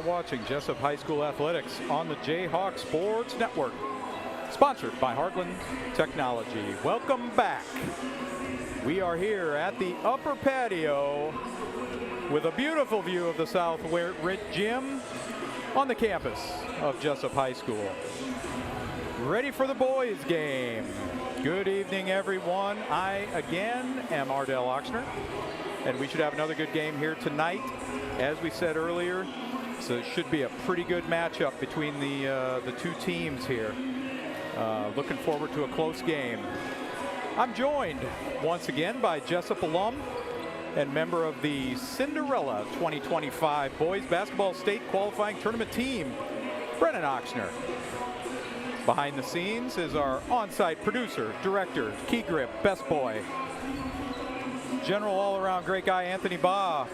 are watching Jesup High School Athletics on the J-Hawks Sports Network, sponsored by Heartland Technology. Welcome back. We are here at the upper patio with a beautiful view of the South Ridge Gym on the campus of Jesup High School. Ready for the boys game. Good evening, everyone. I, again, am Ardell Oxner, and we should have another good game here tonight. As we said earlier, so it should be a pretty good matchup between the two teams here. Looking forward to a close game. I'm joined once again by Jesup alum and member of the Cinderella 2025 Boys Basketball State Qualifying Tournament team, Brennan Oxner. Behind the scenes is our on-site producer, director, key grip, best boy, general all-around great guy, Anthony Baugh.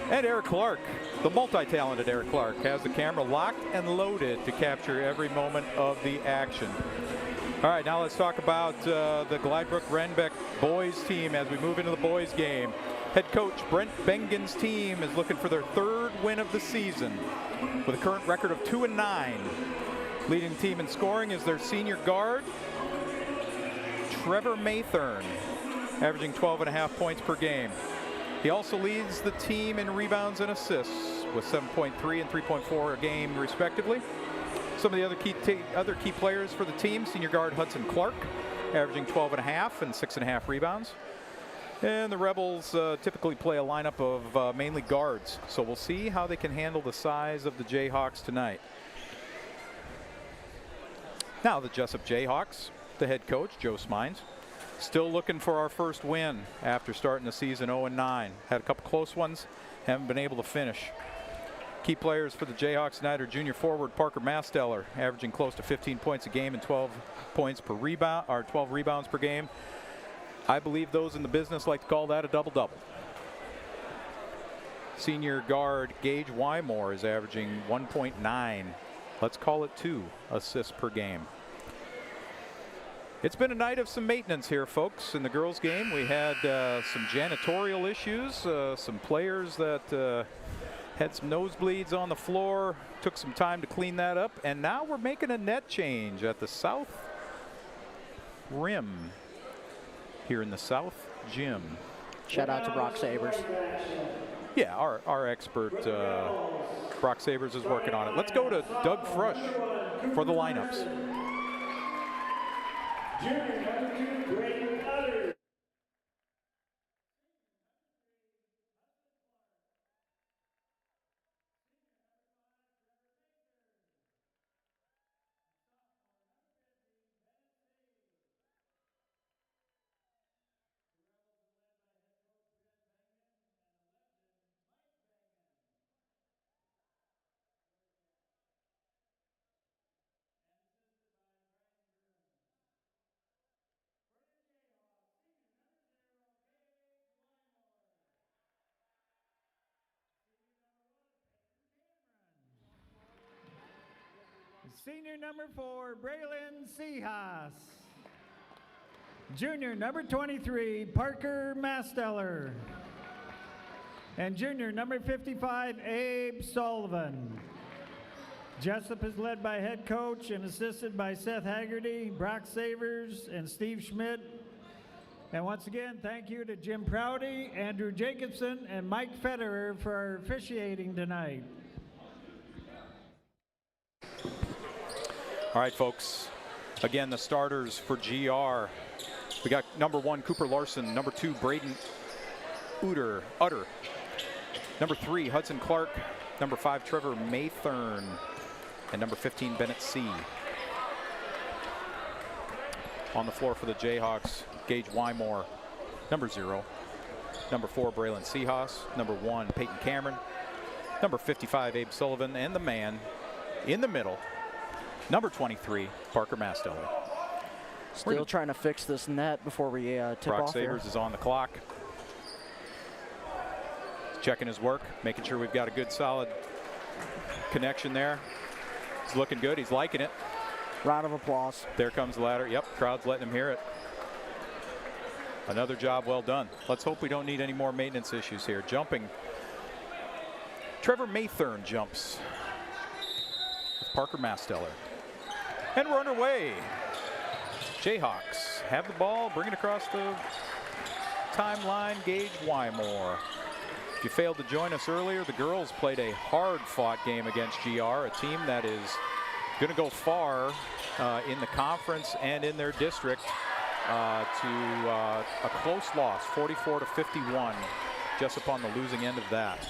And Eric Clark, the multi-talented Eric Clark, has the camera locked and loaded to capture every moment of the action. All right, now let's talk about the Gladbrook-Reinbeck boys team as we move into the boys game. Head coach Brent Bengen's team is looking for their third win of the season with a current record of 2-9. Leading the team in scoring is their senior guard, Trevor Maythern, averaging 12.5 points per game. He also leads the team in rebounds and assists with 7.3 and 3.4 a game, respectively. Some of the other key players for the team: senior guard Hudson Clark, averaging 12.5 and 6.5 rebounds. And the Rebels typically play a lineup of mainly guards, so we'll see how they can handle the size of the Jayhawks tonight. Now the Jesup Jayhawks, the head coach, Joe Smines, still looking for our first win after starting the season 0-9. Had a couple close ones, haven't been able to finish. Key players for the Jayhawks tonight are junior forward Parker Masteller, averaging close to 15 points a game and 12 points per rebound, or 12 rebounds per game. I believe those in the business like to call that a double-double. Senior guard Gage Wymore is averaging 1.9, let's call it 2 assists per game. It's been a night of some maintenance here, folks. In the girls' game, we had some janitorial issues, some players that had some nosebleeds on the floor. Took some time to clean that up, and now we're making a net change at the south rim here in the South Gym. Shout out to Brock Sabers. Yeah, our expert Brock Sabers is working on it. Let's go to Doug Frush for the lineups. Junior number 2, Braden Utter. Senior number 4, Braylon Seahas. Junior number 23, Parker Masteller. And junior number 55, Abe Sullivan. Jesup is led by head coach and assisted by Seth Haggerty, Brock Savers, and Steve Schmidt. And once again, thank you to Jim Prouty, Andrew Jacobson, and Mike Federer for officiating tonight. All right, folks. Again, the starters for GR. We got number 1, Cooper Larson. Number 2, Braden Utter. Number 3, Hudson Clark. Number 5, Trevor Maythern. And number 15, Bennett C. On the floor for the Jayhawks, Gage Wymore. Number 0. Number 4, Braylon Seahas. Number 1, Peyton Cameron. Number 55, Abe Sullivan. And the man in the middle, number 23, Parker Masteller. Still trying to fix this net before we tip off. Brock Sabers is on the clock. Checking his work, making sure we've got a good, solid connection there. It's looking good. He's liking it. Round of applause. There comes the ladder. Yep, crowd's letting him hear it. Another job well done. Let's hope we don't need any more maintenance issues here. Jumping Trevor Maythorn jumps with Parker Masteller. And we're underway. Jayhawks have the ball, bring it across the timeline. Gage Wymore. If you failed to join us earlier, the girls played a hard-fought game against GR, a team that is going to go far in the conference and in their district to a close loss, 44-51, just upon the losing end of that.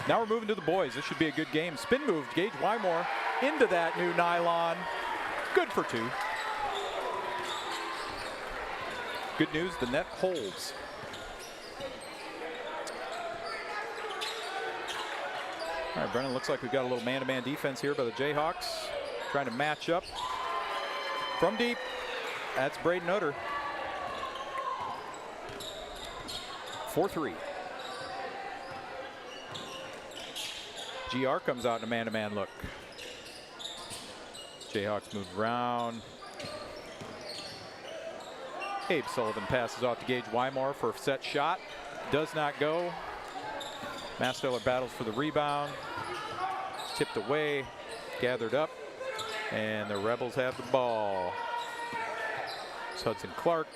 Now we're moving to the boys. This should be a good game. Spin move, Gage Wymore into that new nylon. Good for 2. Good news, the net holds. All right, Brennan, looks like we've got a little man-to-man defense here by the Jayhawks. Trying to match up from deep. That's Braden Utter. 4-3. GR comes out in a man-to-man look. Jayhawks move around. Abe Sullivan passes off to Gage Wymore for a set shot. Does not go. Masteller battles for the rebound. Tipped away, gathered up, and the Rebels have the ball. It's Hudson Clark.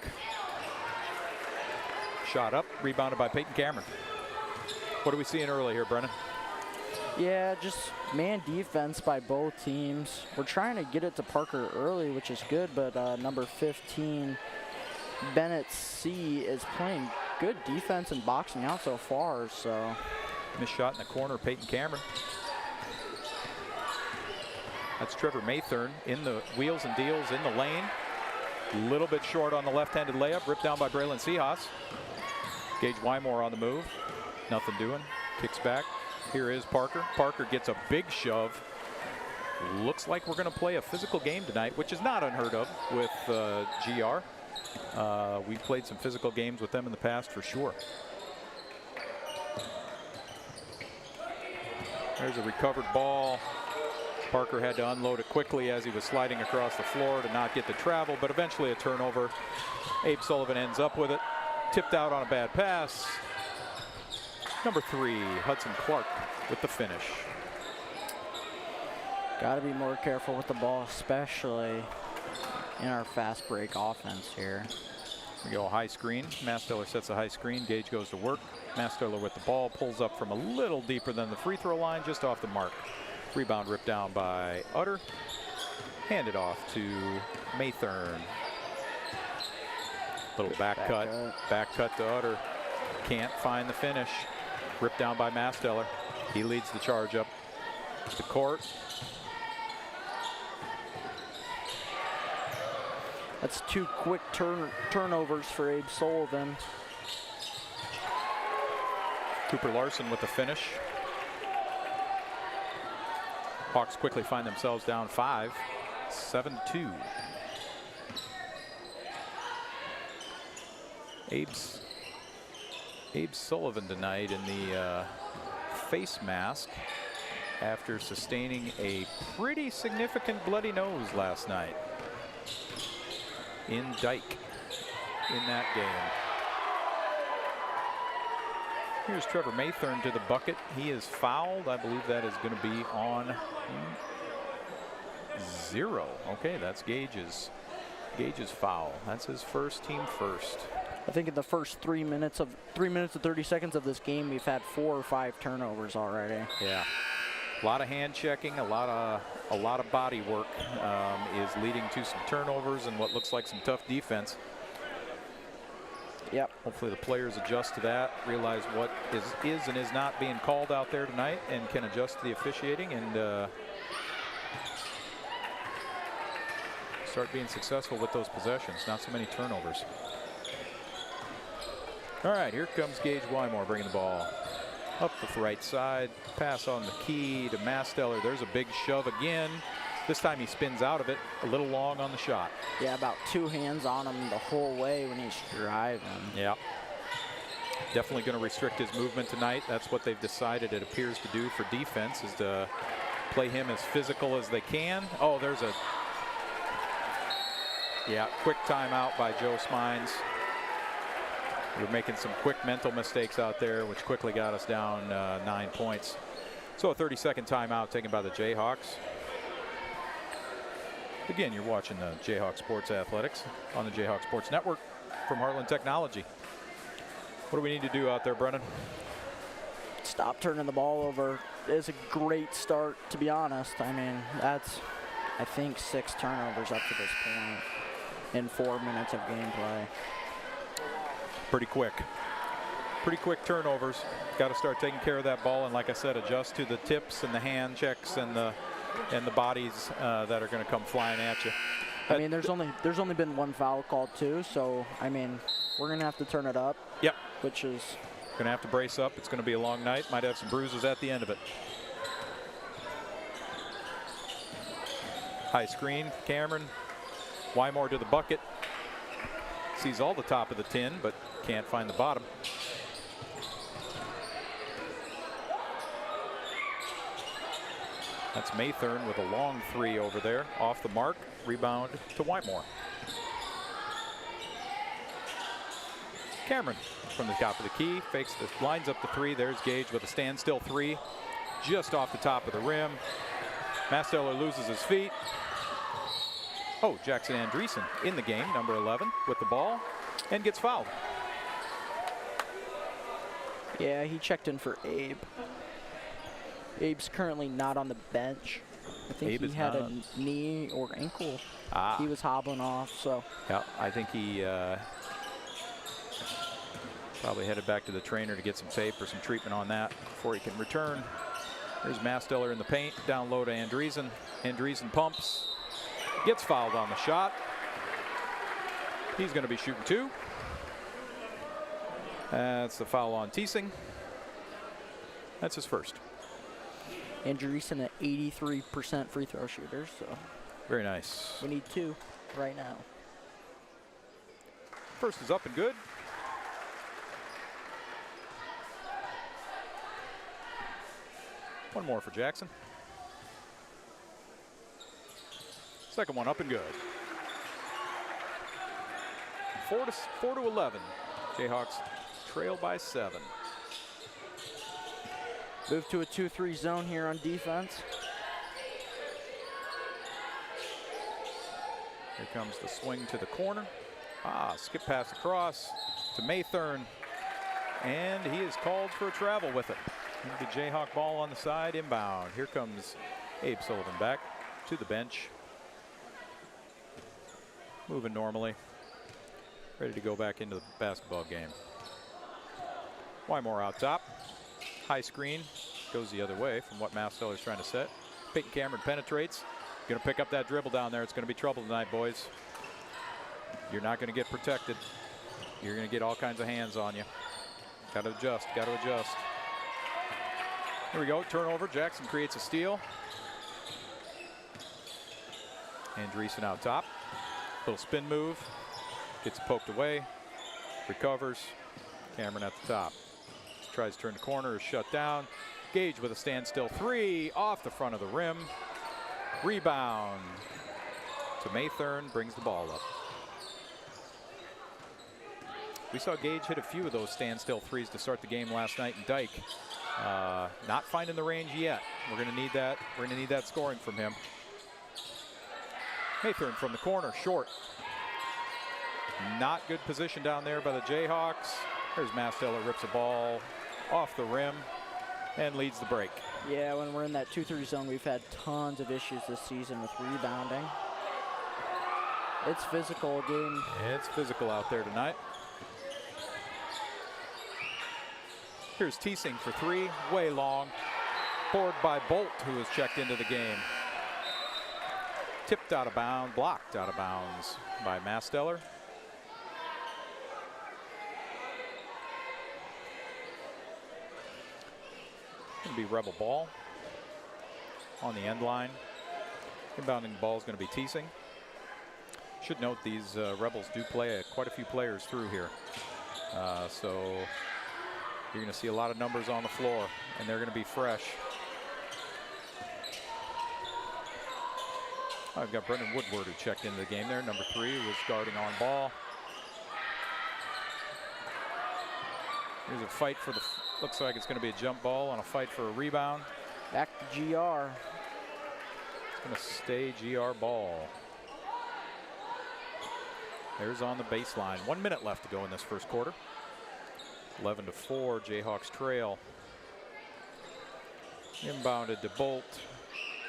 Shot up, rebounded by Peyton Cameron. What are we seeing early here, Brennan? Yeah, just man defense by both teams. We're trying to get it to Parker early, which is good, but number 15, Bennett C, is playing good defense and boxing out so far, so. Missed shot in the corner, Peyton Cameron. That's Trevor Maythorn in the wheels and deals in the lane. A little bit short on the left-handed layup, ripped down by Braylon Seahas. Gage Wymore on the move. Nothing doing. Kicks back. Here is Parker. Parker gets a big shove. Looks like we're going to play a physical game tonight, which is not unheard of with GR. We've played some physical games with them in the past for sure. There's a recovered ball. Parker had to unload it quickly as he was sliding across the floor to not get the travel, but eventually a turnover. Abe Sullivan ends up with it. Tipped out on a bad pass. Number 3, Hudson Clark with the finish. Got to be more careful with the ball, especially in our fast break offense here. We go high screen. Masteller sets a high screen. Gage goes to work. Masteller with the ball, pulls up from a little deeper than the free throw line, just off the mark. Rebound ripped down by Utter. Handed off to Maythorn. Little back cut to Utter. Can't find the finish. Ripped down by Masteller. He leads the charge up the court. That's 2 quick turnovers for Abe Sullivan. Cooper Larson with the finish. Hawks quickly find themselves down 5, 7-2. Abe Sullivan tonight in the face mask after sustaining a pretty significant bloody nose last night in Dyke in that game. Here's Trevor Maythorn to the bucket. He is fouled. I believe that is going to be on 0. Okay, that's Gage's foul. That's his first, team first. I think in the first 3 minutes and 30 seconds of this game, we've had 4 or 5 turnovers already. Yeah, a lot of hand checking, a lot of body work is leading to some turnovers and what looks like some tough defense. Yep. Hopefully the players adjust to that, realize what is and is not being called out there tonight, and can adjust to the officiating and start being successful with those possessions. Not so many turnovers. All right, here comes Gage Wymore bringing the ball up the right side. Pass on the key to Masteller. There's a big shove again. This time he spins out of it, a little long on the shot. Yeah, about 2 hands on him the whole way when he's driving. Yeah. Definitely going to restrict his movement tonight. That's what they've decided, it appears, to do for defense, is to play him as physical as they can. Oh, there's a quick timeout by Joe Smines. We were making some quick mental mistakes out there, which quickly got us down 9 points. So a 30-second timeout taken by the Jayhawks. Again, you're watching the Jayhawk Sports Athletics on the Jayhawk Sports Network from Heartland Technology. What do we need to do out there, Brennan? Stop turning the ball over. It's a great start, to be honest. I mean, that's, I think, 6 turnovers up to this point in 4 minutes of gameplay. Pretty quick turnovers. Got to start taking care of that ball, and like I said, adjust to the tips and the hand checks and the bodies that are going to come flying at you. I mean, there's only been 1 foul called too, so I mean, we're going to have to turn it up. Yep. Which is going to have to brace up. It's going to be a long night. Might have some bruises at the end of it. High screen, Cameron. Wymore to the bucket. Sees all the top of the tin, but can't find the bottom. That's Maythorn with a long 3 over there. Off the mark. Rebound to Wymore. Cameron from the top of the key. Fakes the, lines up the 3. There's Gage with a standstill 3. Just off the top of the rim. Masteller loses his feet. Oh, Jackson Andreessen in the game, number 11, with the ball, and gets fouled. Yeah, he checked in for Abe. Abe's currently not on the bench. I think Abe he had a knee or ankle. He was hobbling off, so. Yeah, I think he probably headed back to the trainer to get some tape or some treatment on that before he can return. There's Masteller in the paint, down low to Andreessen. Andreessen pumps, gets fouled on the shot. He's going to be shooting 2. That's the foul on Teesing. That's his first. Andreessen at 83% free throw shooter, so. Very nice. We need 2 right now. First is up and good. One more for Jackson. Second one up and good. 4 to 11. Jayhawks trail by 7. Move to a 2-3 zone here on defense. Here comes the swing to the corner. Skip pass across to Maythorn. And he is called for a travel with it. The Jayhawk ball on the side, inbound. Here comes Abe Sullivan back to the bench. Moving normally. Ready to go back into the basketball game. Wymore out top. High screen. Goes the other way from what Masteller's trying to set. Peyton Cameron penetrates. Going to pick up that dribble down there. It's going to be trouble tonight, boys. You're not going to get protected. You're going to get all kinds of hands on you. Got to adjust. Got to adjust. Here we go. Turnover. Jackson creates a steal. Andreessen out top. Little spin move. Gets poked away. Recovers. Cameron at the top. Tries to turn the corner. Is shut down. Gage with a standstill 3 off the front of the rim. Rebound to Maythorn. Brings the ball up. We saw Gage hit a few of those standstill 3s to start the game last night in Dyke. Not finding the range yet. We're going to need that. We're going to need that scoring from him. Maythorn from the corner, short. Not good position down there by the Jayhawks. There's Masteller, rips a ball off the rim and leads the break. Yeah, when we're in that 2-3 zone, we've had tons of issues this season with rebounding. It's physical game. It's physical out there tonight. Here's Teesing for 3, way long. Board by Bolt, who has checked into the game. Tipped out of bounds, blocked out of bounds by Masteller. Going to be Rebel ball on the end line. Inbounding the ball is going to be Teesing. Should note these Rebels do play quite a few players through here. So you're going to see a lot of numbers on the floor, and they're going to be fresh. I've got Brendan Woodward who checked into the game there. Number 3 was guarding on ball. Here's a fight for the, looks like it's going to be a jump ball on a fight for a rebound. Back to GR. It's going to stay GR ball. There's on the baseline. 1 minute left to go in this first quarter. 11-4, Jayhawks trail. Inbounded to Bolt.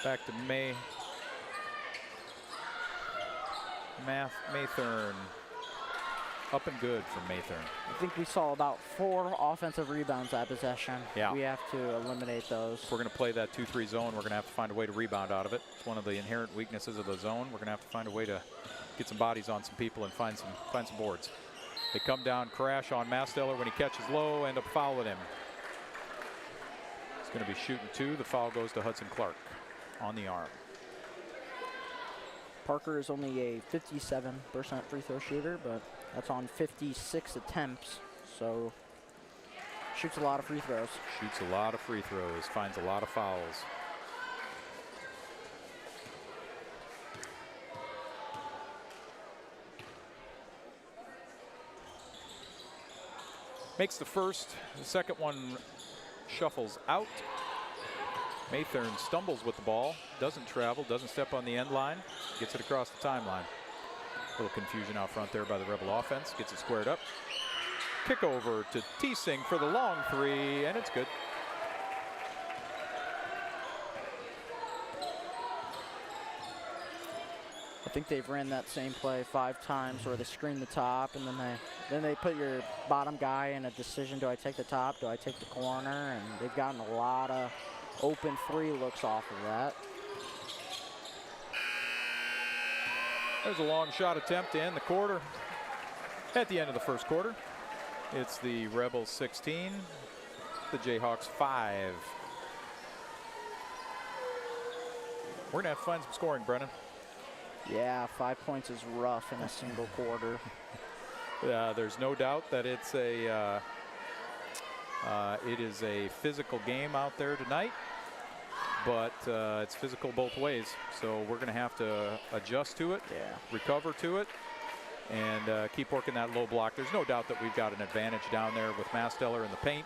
Back to Maythorn. Up and good from Maythorn. I think we saw about 4 offensive rebounds that possession. Yeah. We have to eliminate those. If we're going to play that 2-3 zone, we're going to have to find a way to rebound out of it. It's one of the inherent weaknesses of the zone. We're going to have to find a way to get some bodies on some people and find some boards. They come down, crash on Masteller when he catches low, end up fouling him. He's going to be shooting 2. The foul goes to Hudson Clark on the arm. Parker is only a 57% free throw shooter, but that's on 56 attempts, so shoots a lot of free throws. Shoots a lot of free throws, finds a lot of fouls. Makes the first, the second one shuffles out. Maythorn stumbles with the ball, doesn't travel, doesn't step on the end line, gets it across the timeline. A little confusion out front there by the Rebel offense, gets it squared up. Kick over to Teesing for the long 3, and it's good. I think they've ran that same play 5 times where they screen the top and then they put your bottom guy in a decision. Do I take the top? Do I take the corner? And they've gotten a lot of open 3 looks off of that. There's a long shot attempt to end the quarter. At the end of the first quarter, it's the Rebels 16, the Jayhawks 5. We're gonna have to find some scoring, Brennan. Yeah, 5 points is rough in a single quarter. There's no doubt that it's a it is a physical game out there tonight, but it's physical both ways. So we're going to have to adjust to it, recover to it, and keep working that low block. There's no doubt that we've got an advantage down there with Masteller in the paint.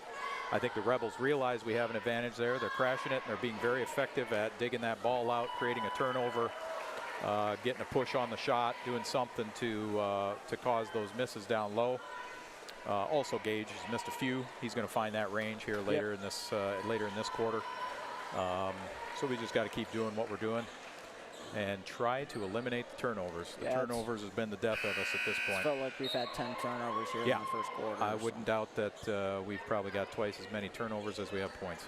I think the Rebels realize we have an advantage there. They're crashing it, and they're being very effective at digging that ball out, creating a turnover, getting a push on the shot, doing something to cause those misses down low. Also, Gage has missed a few. He's going to find that range here later in this quarter. So we just got to keep doing what we're doing and try to eliminate the turnovers. The turnovers has been the death of us at this point. It felt like we've had 10 turnovers here in the first quarter. I wouldn't doubt that we've probably got twice as many turnovers as we have points.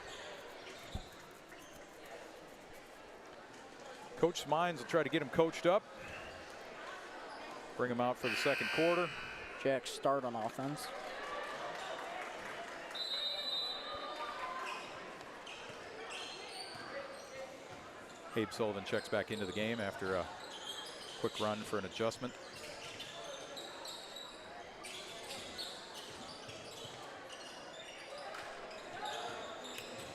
Coach's minds will try to get him coached up. Bring him out for the second quarter. Jack start on offense. Abe Sullivan checks back into the game after a quick run for an adjustment.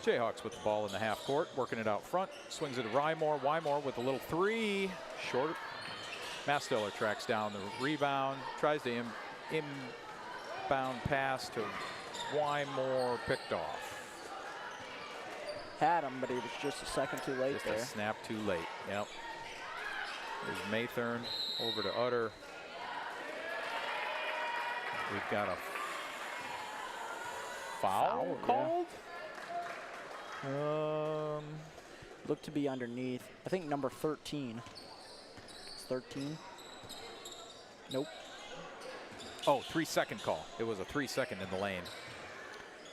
Jayhawks with the ball in the half court, working it out front, swings it to Wymore. Wymore with a little 3, short. Masteller tracks down the rebound, tries to inbound pass to Wymore, picked off. Had him, but he was just a second too late there. Just a snap too late, yep. There's Maythorn over to Utter. We've got a foul called? Looked to be underneath. I think number 13. It's 13. Nope. Oh, 3-second call. It was a 3-second in the lane.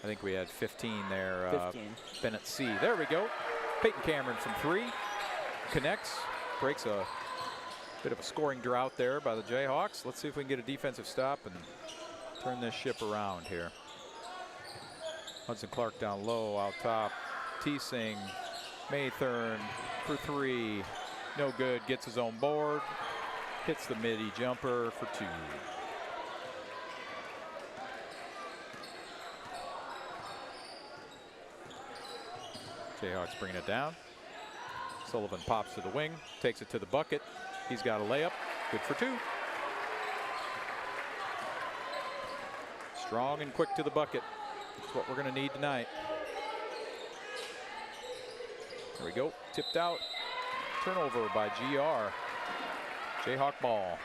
I think we had 15 there. 15. Bennett C. There we go. Peyton Cameron from 3. Connects. Breaks a bit of a scoring drought there by the Jayhawks. Let's see if we can get a defensive stop and turn this ship around here. Hudson Clark down low, out top. Teesing, Maythorn for 3. No good. Gets his own board. Hits the midi jumper for 2. Jayhawks bringing it down. Sullivan pops to the wing, takes it to the bucket. He's got a layup. Good for 2. Strong and quick to the bucket. That's what we're going to need tonight. There we go. Tipped out. Turnover by GR. J-Hawk ball.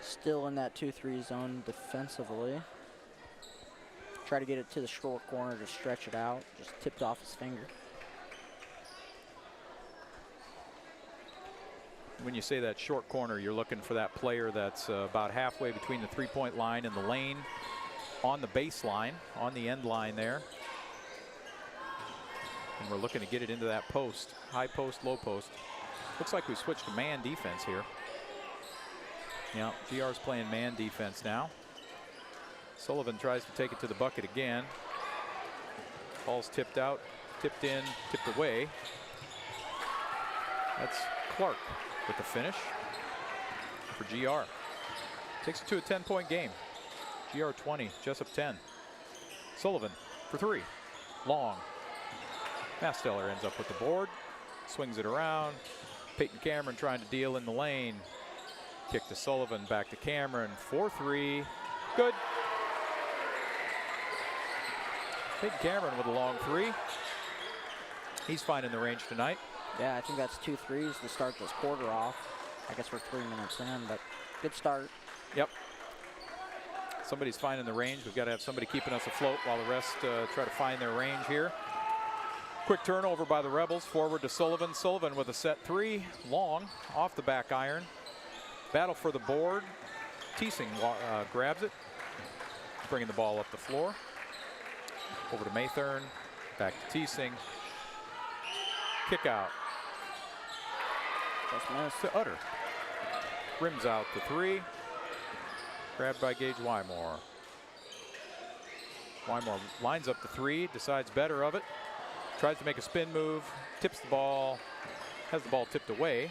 Still in that 2-3 zone defensively. Try to get it to the short corner to stretch it out. Just tipped off his finger. When you say that short corner, you're looking for that player that's about halfway between the three-point line and the lane, on the baseline, on the end line there. And we're looking to get it into that post, high post, low post. Looks like we switched to man defense here. Yeah, GR's playing man defense now. Sullivan tries to take it to the bucket again. Ball's tipped out, tipped in, tipped away. That's Clark with the finish for GR. Takes it to a 10-point game. GR 20, Jesup 10. Sullivan for three. Long. Masteller ends up with the board. Swings it around. Peyton Cameron trying to deal in the lane. Kick to Sullivan, back to Cameron. 4-3. Good. Peyton Cameron with a long three. He's finding the range tonight. Yeah, I think that's 2 threes to start this quarter off. I guess we're 3 minutes in, but good start. Yep. Somebody's finding the range. We've got to have somebody keeping us afloat while the rest try to find their range here. Quick turnover by the Rebels. Forward to Sullivan. Sullivan with a set three. Long off the back iron. Battle for the board. Teasing grabs it. Bringing the ball up the floor. Over to Maythorn. Back to Teasing. Kick out. Just missed. To Utter. Rims out the three. Grabbed by Gage Wymore. Wymore lines up the three. Decides better of it. Tries to make a spin move. Tips the ball. Has the ball tipped away.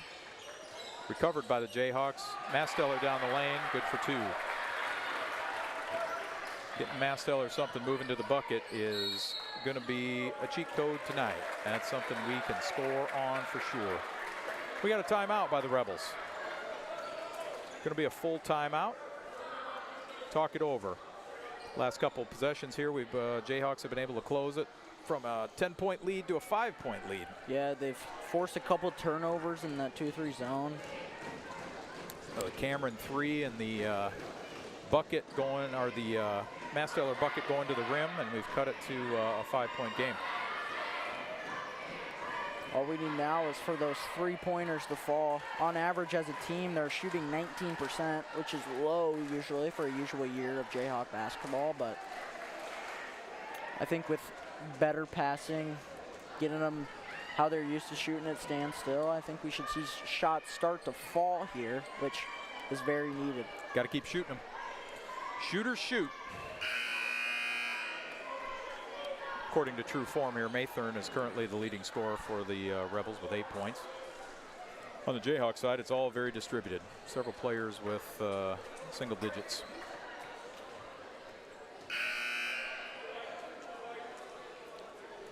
Recovered by the Jayhawks. Masteller down the lane. Good for two. Getting Masteller something moving to the bucket is going to be a cheat code tonight. That's something we can score on for sure. We got a timeout by the Rebels. Going to be a full timeout. Talk it over. Last couple of possessions here, we've Jayhawks have been able to close it from a 10-point lead to a 5-point lead. Yeah, they've forced a couple turnovers in that 2-3 zone. The Cameron three and the bucket going, or the Masteller bucket going to the rim, and we've cut it to a 5-point game. All we need now is for those three-pointers to fall. On average, as a team, they're shooting 19%, which is low usually for a usual year of Jayhawk basketball, but I think with better passing, getting them how they're used to shooting at standstill, I think we should see shots start to fall here, which is very needed. Got to keep shooting them. Shooters shoot. According to true form here, Maythorn is currently the leading scorer for the Rebels with 8 points. On the Jayhawk side, it's all very distributed. Several players with single digits.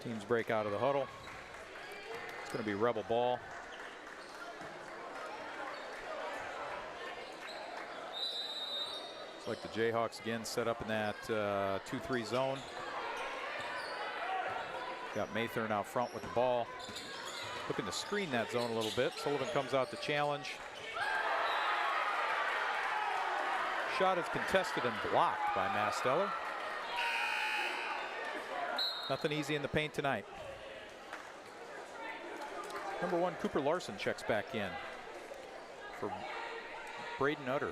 Teams break out of the huddle. It's going to be Rebel ball. It's like the Jayhawks again set up in that 2-3 zone. Got Maythorn out front with the ball. Looking to screen that zone a little bit. Sullivan comes out to challenge. Shot is contested and blocked by Masteller. Nothing easy in the paint tonight. Number 1, Cooper Larson checks back in for Braden Utter.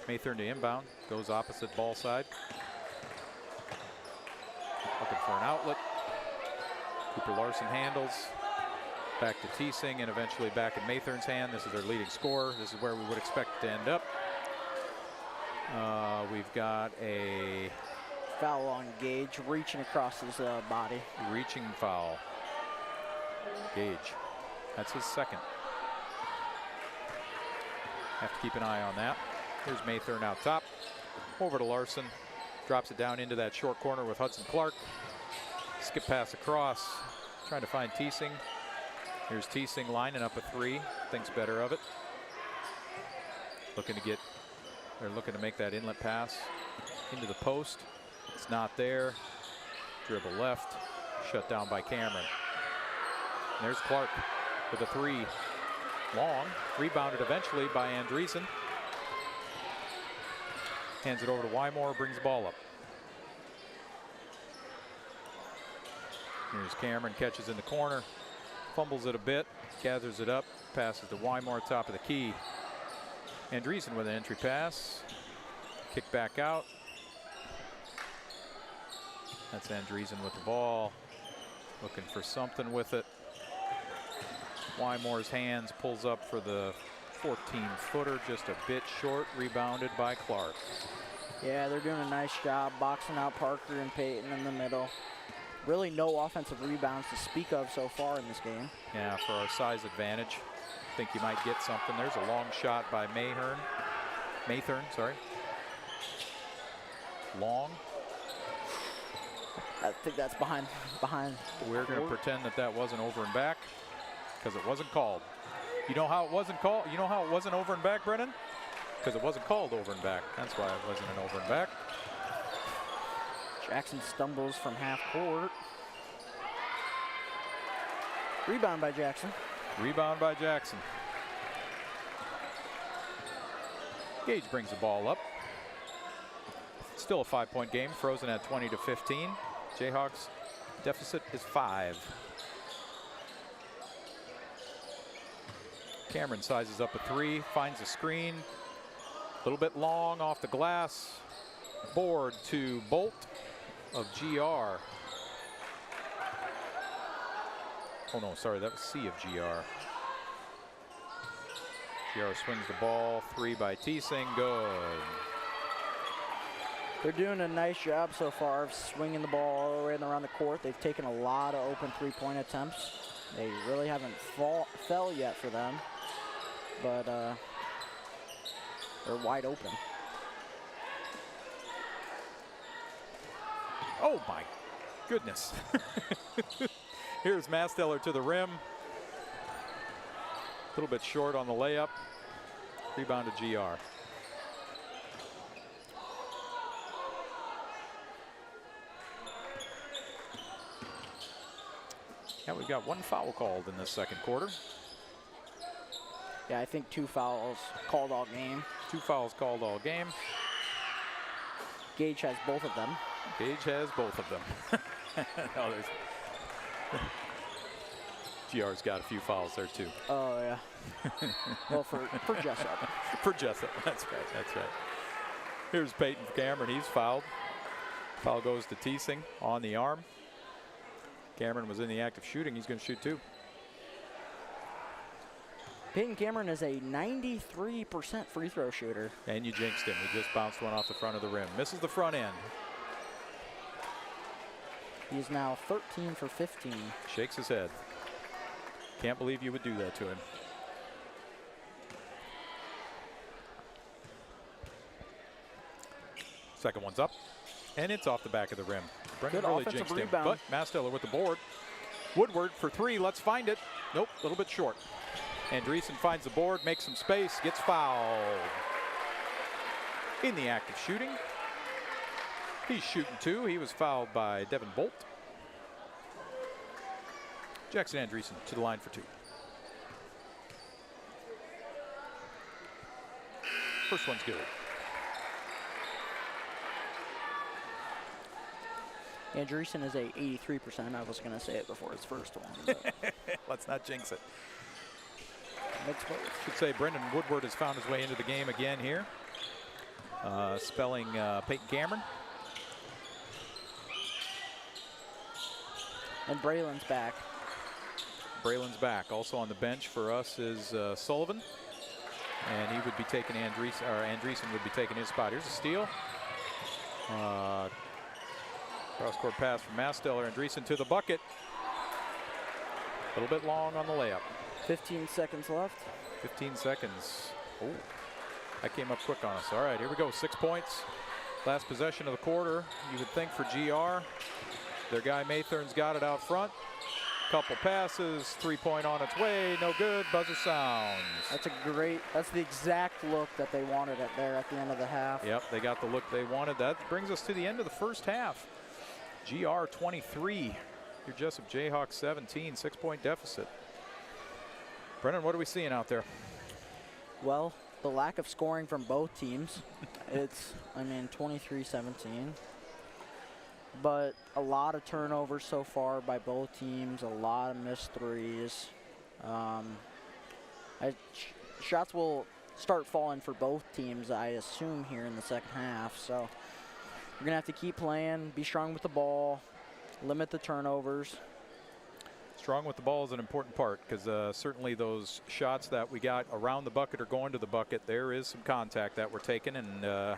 Maythorn to inbound, goes opposite ball side. Looking for an outlet. Cooper Larson handles. Back to Teasing and eventually back in Maythorn's hand. This is their leading scorer. This is where we would expect to end up. We've got a foul on Gage, reaching across his body. Reaching foul. Gage. That's his second. Have to keep an eye on that. Here's Maythorn out top. Over to Larson. Drops it down into that short corner with Hudson Clark. Skip pass across. Trying to find Teasing. Here's Teasing lining up a three. Thinks better of it. Looking to get They're looking to make that inlet pass into the post. It's not there. Dribble left, shut down by Cameron. And there's Clark with a three. Long, rebounded eventually by Andreessen. Hands it over to Wymore, brings the ball up. Here's Cameron, catches in the corner, fumbles it a bit, gathers it up, passes to Wymore, top of the key. Andreessen with an entry pass, kick back out. That's Andreessen with the ball, looking for something with it. Wymore's hands, pulls up for the 14-footer, just a bit short, rebounded by Clark. Yeah, they're doing a nice job boxing out Parker and Peyton in the middle. Really no offensive rebounds to speak of so far in this game. Yeah, for our size advantage, I think you might get something. There's a long shot by Maythorn, sorry. Long. I think that's behind. We're going to pretend that that wasn't over and back because it wasn't called. You know how it wasn't called? You know how it wasn't over and back, Brennan? Because it wasn't called over and back. That's why it wasn't an over and back. Jackson stumbles from half court. Rebound by Jackson. Rebound by Jackson. Gage brings the ball up. Still a 5-point game, frozen at 20-15. Jayhawks deficit is 5. Cameron sizes up a three, finds a screen. A little bit long off the glass. Board to Bolt of GR. Oh no, sorry, that was C of GR. GR swings the ball, 3 by Teesing, good. They're doing a nice job so far of swinging the ball all the way around the court. They've taken a lot of open three-point attempts. They really haven't fell yet for them, but they're wide open. Oh my goodness. Here's Masteller to the rim. A little bit short on the layup. Rebound to GR. Yeah, we've got 1 foul called in this second quarter. Yeah, I think 2 fouls called all game. 2 fouls called all game. Gage has both of them. Gage has both of them. No, GR's got a few fouls there too. Oh yeah. Well, for Jesup. For Jesup, that's right, that's right. Here's Peyton Cameron, he's fouled. Foul goes to Teesing on the arm. Cameron was in the act of shooting, he's going to shoot 2. Peyton Cameron is a 93% free throw shooter. And you jinxed him, he just bounced one off the front of the rim. Misses the front end. He's now 13 for 15. Shakes his head. Can't believe you would do that to him. Second one's up, and it's off the back of the rim. Brendan Good really offensive jinxed him, rebound. but Masteller with the board. Woodward for 3, let's find it. Nope, a little bit short. Andreessen finds the board, makes some space, gets fouled. In the act of shooting. He's shooting 2, he was fouled by Devin Bolt. Jackson Andreessen to the line for 2. First one's good. Andreessen is a 83%. I was going to say it before his first one. But Let's not jinx it. makes both. Should say Brendan Woodward has found his way into the game again here. Spelling Peyton Cameron. And Braylon's back. Braylon's back. Also on the bench for us is Sullivan. And he would be taking Andreessen would be taking his spot. Here's a steal. Cross-court pass from Masteller. Andreessen to the bucket. A little bit long on the layup. 15 seconds left. 15 seconds. Oh, that came up quick on us. All right, here we go. 6 points. Last possession of the quarter. You would think for GR. Their guy Maythorn's got it out front. Couple passes, 3-point on its way, no good, buzzer sounds. That's the exact look that they wanted there at the end of the half. Yep, they got the look they wanted. That brings us to the end of the first half. GR 23, your Jesup J-Hawks 17, 6-point deficit. Brennan, what are we seeing out there? Well, the lack of scoring from both teams. It's, 23-17. But a lot of turnovers so far by both teams, a lot of missed threes. Shots will start falling for both teams, I assume, here in the second half. So we're going to have to keep playing, be strong with the ball, limit the turnovers. Strong with the ball is an important part because certainly those shots that we got around the bucket or going to the bucket, there is some contact that we're taking, and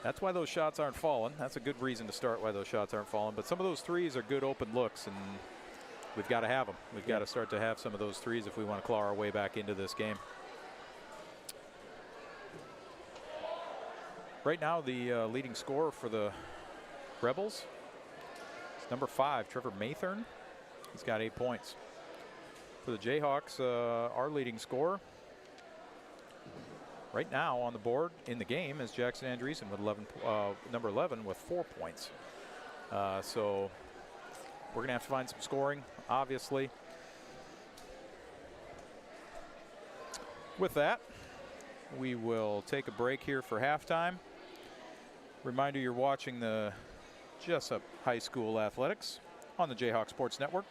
that's why those shots aren't falling. That's a good reason to start why those shots aren't falling. But some of those threes are good open looks, and we've got to have them. We've got to start to have some of those threes if we want to claw our way back into this game. Right now, the leading scorer for the Rebels is number 5, Trevor Mathern. He's got 8 points. For the Jayhawks, our leading scorer right now on the board in the game is Jackson Andreessen with number 11 with 4 points. So we're going to have to find some scoring, obviously. With that, we will take a break here for halftime. Reminder, you're watching the Jesup High School Athletics on the J-Hawks Sports Network.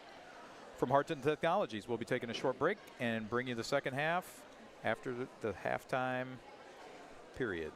From Harton Technologies, we'll be taking a short break and bring you the second half after the halftime period.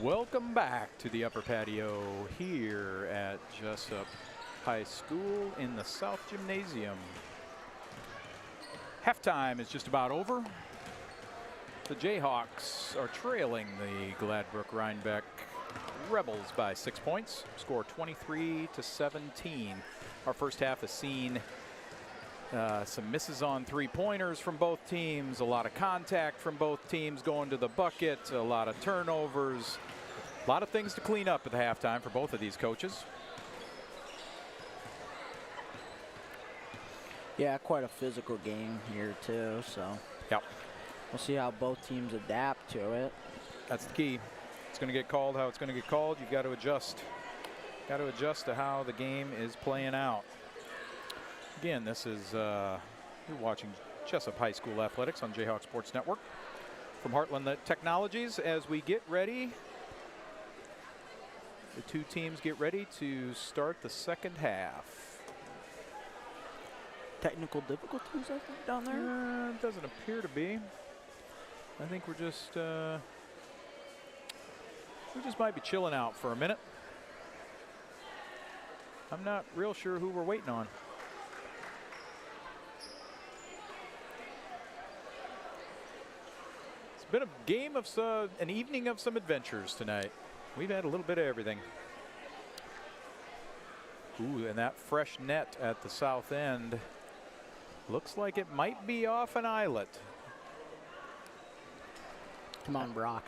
Welcome back to the upper patio here at Jesup High School in the South Gymnasium. Halftime is just about over. The Jayhawks are trailing the Gladbrook-Reinbeck Rebels by 6 points. Score 23-17. Our first half has seen some misses on three-pointers from both teams, a lot of contact from both teams going to the bucket, a lot of turnovers, a lot of things to clean up at the halftime for both of these coaches. Yeah, quite a physical game here too, so yep. We'll see how both teams adapt to it. That's the key. It's going to get called how it's going to get called. You've got to adjust. Got to adjust to how the game is playing out. Again, this is, you're watching Jesup High School Athletics on J-Hawks Sports Network. From Heartland Technologies, as we get ready, the two teams get ready to start the second half. Technical difficulties, I think, down there? It doesn't appear to be. I think we just might be chilling out for a minute. I'm not real sure who we're waiting on. It's been a game of an evening of some adventures tonight. We've had a little bit of everything. Ooh, and that fresh net at the south end looks like it might be off an eyelet. Come on, Brock.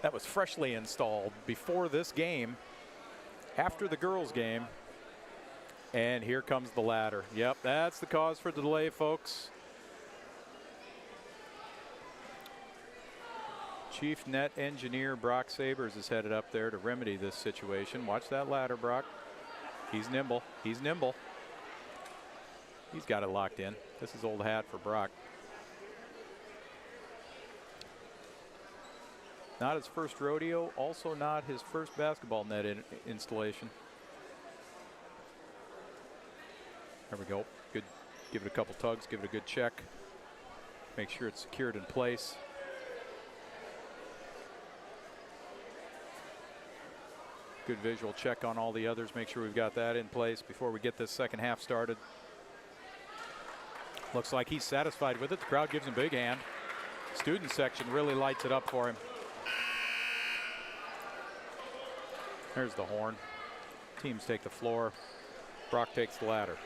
That was freshly installed before this game, after the girls' game. And here comes the ladder. Yep, that's the cause for the delay, folks. Chief Net Engineer Brock Sabers is headed up there to remedy this situation. Watch that ladder, Brock. He's nimble. He's nimble. He's got it locked in. This is old hat for Brock. Not his first rodeo, also not his first basketball net installation. There we go. Good. Give it a couple tugs, give it a good check. Make sure it's secured in place. Good visual check on all the others. Make sure we've got that in place before we get this second half started. Looks like he's satisfied with it. The crowd gives him a big hand. Student section really lights it up for him. There's the horn. Teams take the floor. Brock takes the ladder.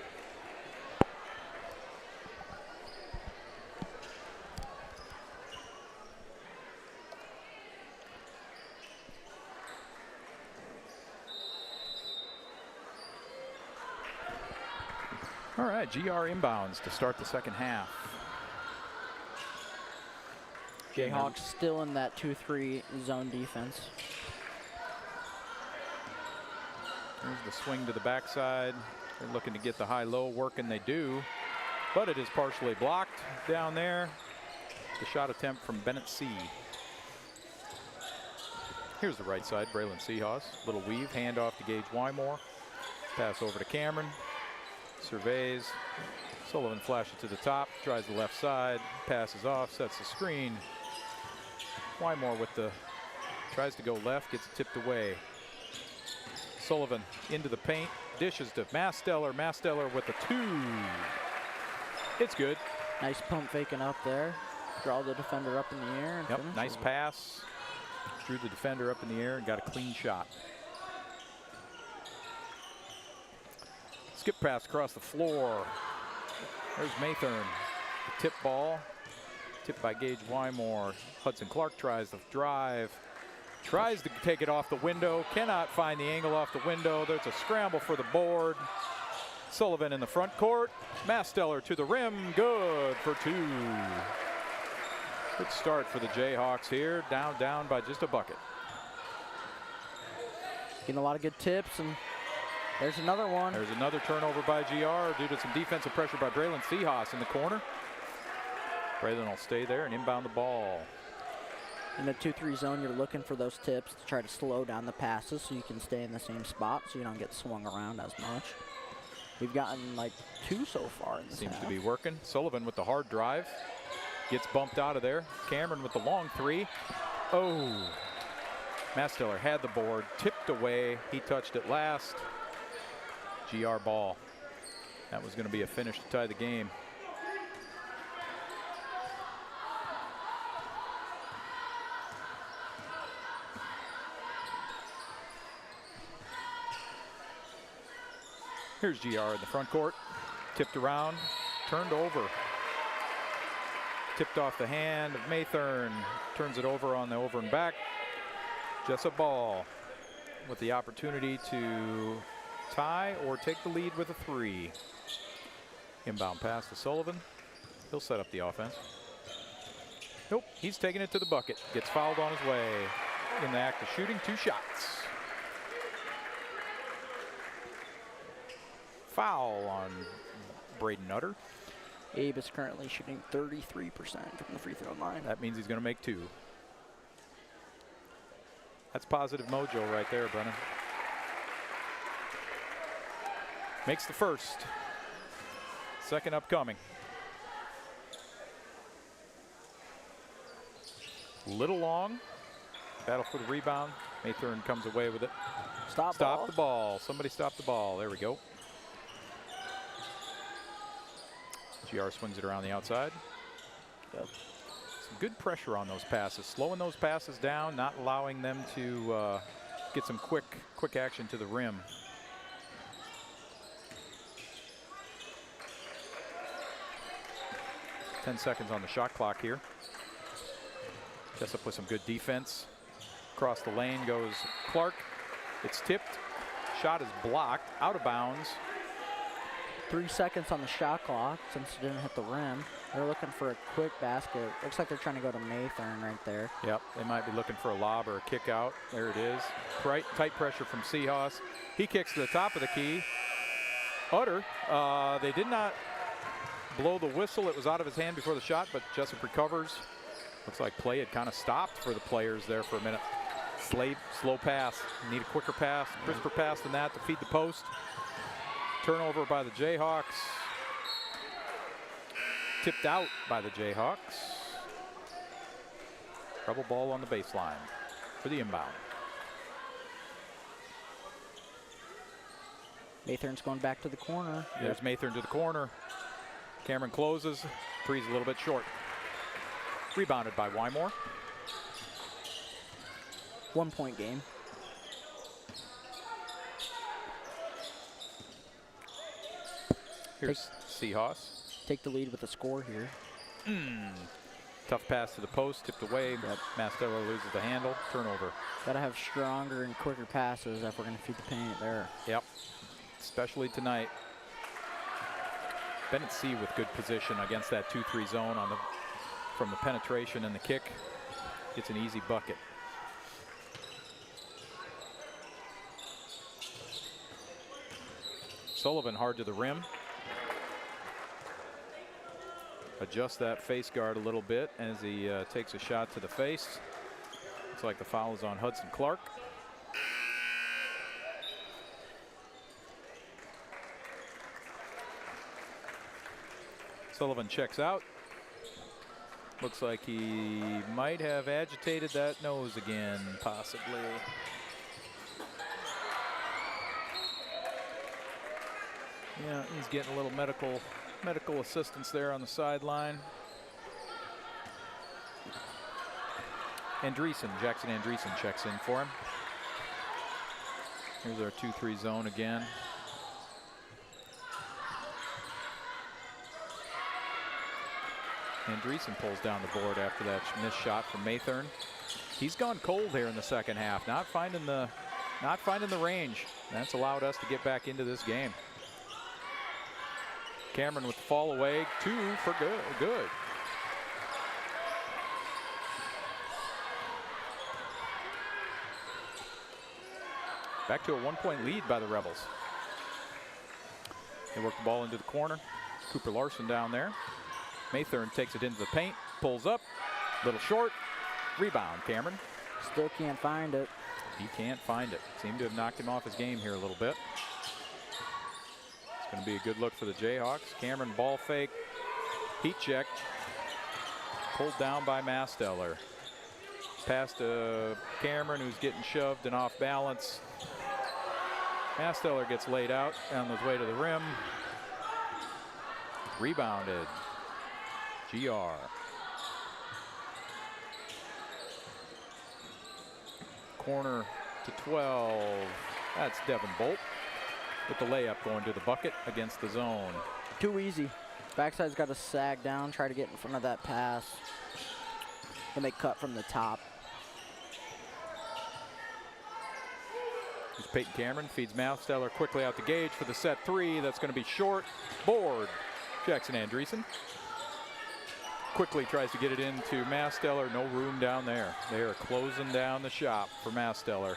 All right, GR inbounds to start the second half. Jayhawks still in that 2-3 zone defense. There's the swing to the backside. They're looking to get the high-low working. They do, but it is partially blocked down there. The shot attempt from Bennett C. Here's the right side, Braylon Seahawes. Little weave, handoff to Gage Wymore. Pass over to Cameron. Surveys. Sullivan flashes to the top, tries the left side, passes off, sets the screen. Wymore with the, tries to go left, gets it tipped away. Sullivan into the paint, dishes to Masteller. Masteller with the two. It's good. Nice pump faking up there. Draw the defender up in the air. And yep, nice pass. Drew the defender up in the air and got a clean shot. Skip pass across the floor. There's Maythorn. The tip ball. Tipped by Gage Wymore. Hudson Clark tries the drive. Tries to take it off the window. Cannot find the angle off the window. There's a scramble for the board. Sullivan in the front court. Masteller to the rim. Good for two. Good start for the Jayhawks here. Down by just a bucket. Getting a lot of good tips, and there's another one. There's another turnover by GR due to some defensive pressure by Braylon Seahawes in the corner. Braylon will stay there and inbound the ball. In the 2-3 zone, you're looking for those tips to try to slow down the passes so you can stay in the same spot so you don't get swung around as much. We've gotten like 2 so far in this Seems half. to be working. Sullivan with the hard drive. Gets bumped out of there. Cameron with the long 3. Oh, Masteller had the board, tipped away. He touched it last. GR ball. That was going to be a finish to tie the game. Here's GR in the front court. Tipped around, turned over. Tipped off the hand of Mathern. Turns it over on the over and back. Jesup ball with the opportunity to tie or take the lead with a 3. Inbound pass to Sullivan. He'll set up the offense. Nope, he's taking it to the bucket. Gets fouled on his way in the act of shooting 2 shots. Foul on Braden Nutter. Abe is currently shooting 33% from the free throw line. That means he's going to make 2. That's positive mojo right there, Brennan. Makes the first. Second upcoming. Little long. Battle for the rebound. Mathern comes away with it. Stop the ball. Somebody stop the ball. There we go. GR swings it around the outside. Yep. Some good pressure on those passes. Slowing those passes down, not allowing them to get some quick action to the rim. Ten seconds on the shot clock here. Jesup with some good defense. Across the lane goes Clark. It's tipped. Shot is blocked. Out of bounds. 3 seconds on the shot clock since it didn't hit the rim. They're looking for a quick basket. Looks like they're trying to go to Mathern right there. Yep, they might be looking for a lob or a kick out. There it is. Tight pressure from Seahawks. He kicks to the top of the key. Utter. They did not blow the whistle. It was out of his hand before the shot, but Jesup recovers. Looks like play had kind of stopped for the players there for a minute. Slow pass. Need a quicker pass, crisper pass than that to feed the post. Turnover by the Jayhawks. Tipped out by the Jayhawks. Rebel ball on the baseline for the inbound. Mathern's going back to the corner. There's Mathern to the corner. Cameron closes. Three's a little bit short. Rebounded by Wymore. 1 point game. Here's Seahawks. Take the lead with a score here. Tough pass to the post, tipped away. Yep. Mastello loses the handle. Turnover. Got to have stronger and quicker passes if we're going to feed the paint there. Yep. Especially tonight. Bennett C with good position against that 2-3 zone on from the penetration and the kick. Gets an easy bucket. Sullivan hard to the rim. Adjust that face guard a little bit as he takes a shot to the face. Looks like the foul is on Hudson Clark. Sullivan checks out. Looks like he might have agitated that nose again, possibly. Yeah, he's getting a little medical assistance there on the sideline. Jackson Andreessen checks in for him. Here's our 2-3 zone again. Andreessen pulls down the board after that missed shot from Mathern. He's gone cold here in the second half, not finding the range. That's allowed us to get back into this game. Cameron with the fall away, 2 for good. Back to a 1-point lead by the Rebels. They work the ball into the corner. Cooper Larson down there. Mathern takes it into the paint, pulls up, little short, rebound, Cameron. Still can't find it. He can't find it. Seemed to have knocked him off his game here a little bit. It's going to be a good look for the Jayhawks. Cameron ball fake, heat check, pulled down by Masteller. Pass to Cameron, who's getting shoved and off balance. Masteller gets laid out on his way to the rim. Rebounded. GR. Corner to 12. That's Devin Bolt with the layup going to the bucket against the zone. Too easy. Backside's got to sag down, try to get in front of that pass. Then they cut from the top. Here's Peyton Cameron, feeds Masteller quickly out the gauge for the set three. That's going to be short. Board. Jackson Andreessen quickly tries to get it into Masteller. No room down there. They are closing down the shop for Masteller,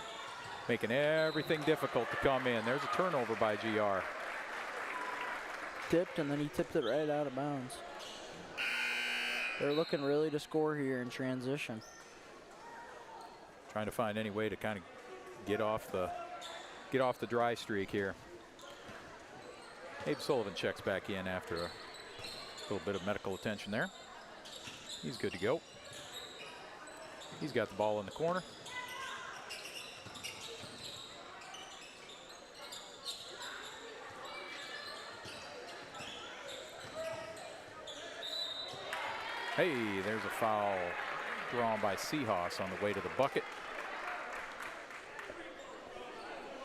making everything difficult to come in. There's a turnover by GR. Tipped, and then he tipped it right out of bounds. They're looking really to score here in transition. Trying to find any way to kind of get off the dry streak here. Abe Sullivan checks back in after a little bit of medical attention there. He's good to go. He's got the ball in the corner. Hey, there's a foul drawn by Seahawks on the way to the bucket.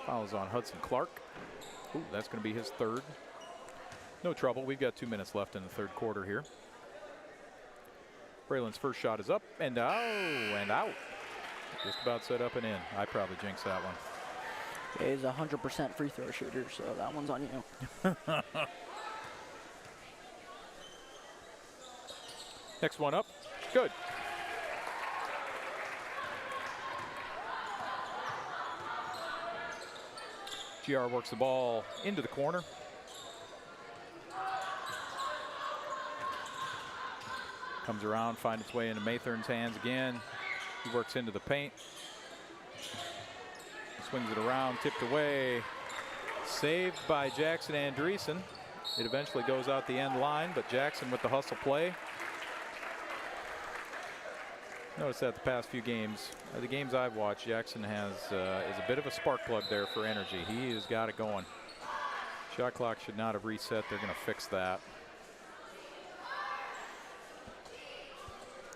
Foul is on Hudson Clark. Ooh, that's going to be his third. No trouble. We've got 2 minutes left in the third quarter here. Braylon's first shot is up and out and out. Just about set up and in. I probably jinxed that one. Yeah, he's a 100% free throw shooter, so that one's on you. Next one up. Good. GR works the ball into the corner. Comes around, finds its way into Mathern's hands again. He works into the paint. Swings it around, tipped away. Saved by Jackson Andreessen. It eventually goes out the end line, but Jackson with the hustle play. Notice that the past few games, the games I've watched, Jackson is a bit of a spark plug there for energy. He has got it going. Shot clock should not have reset. They're going to fix that.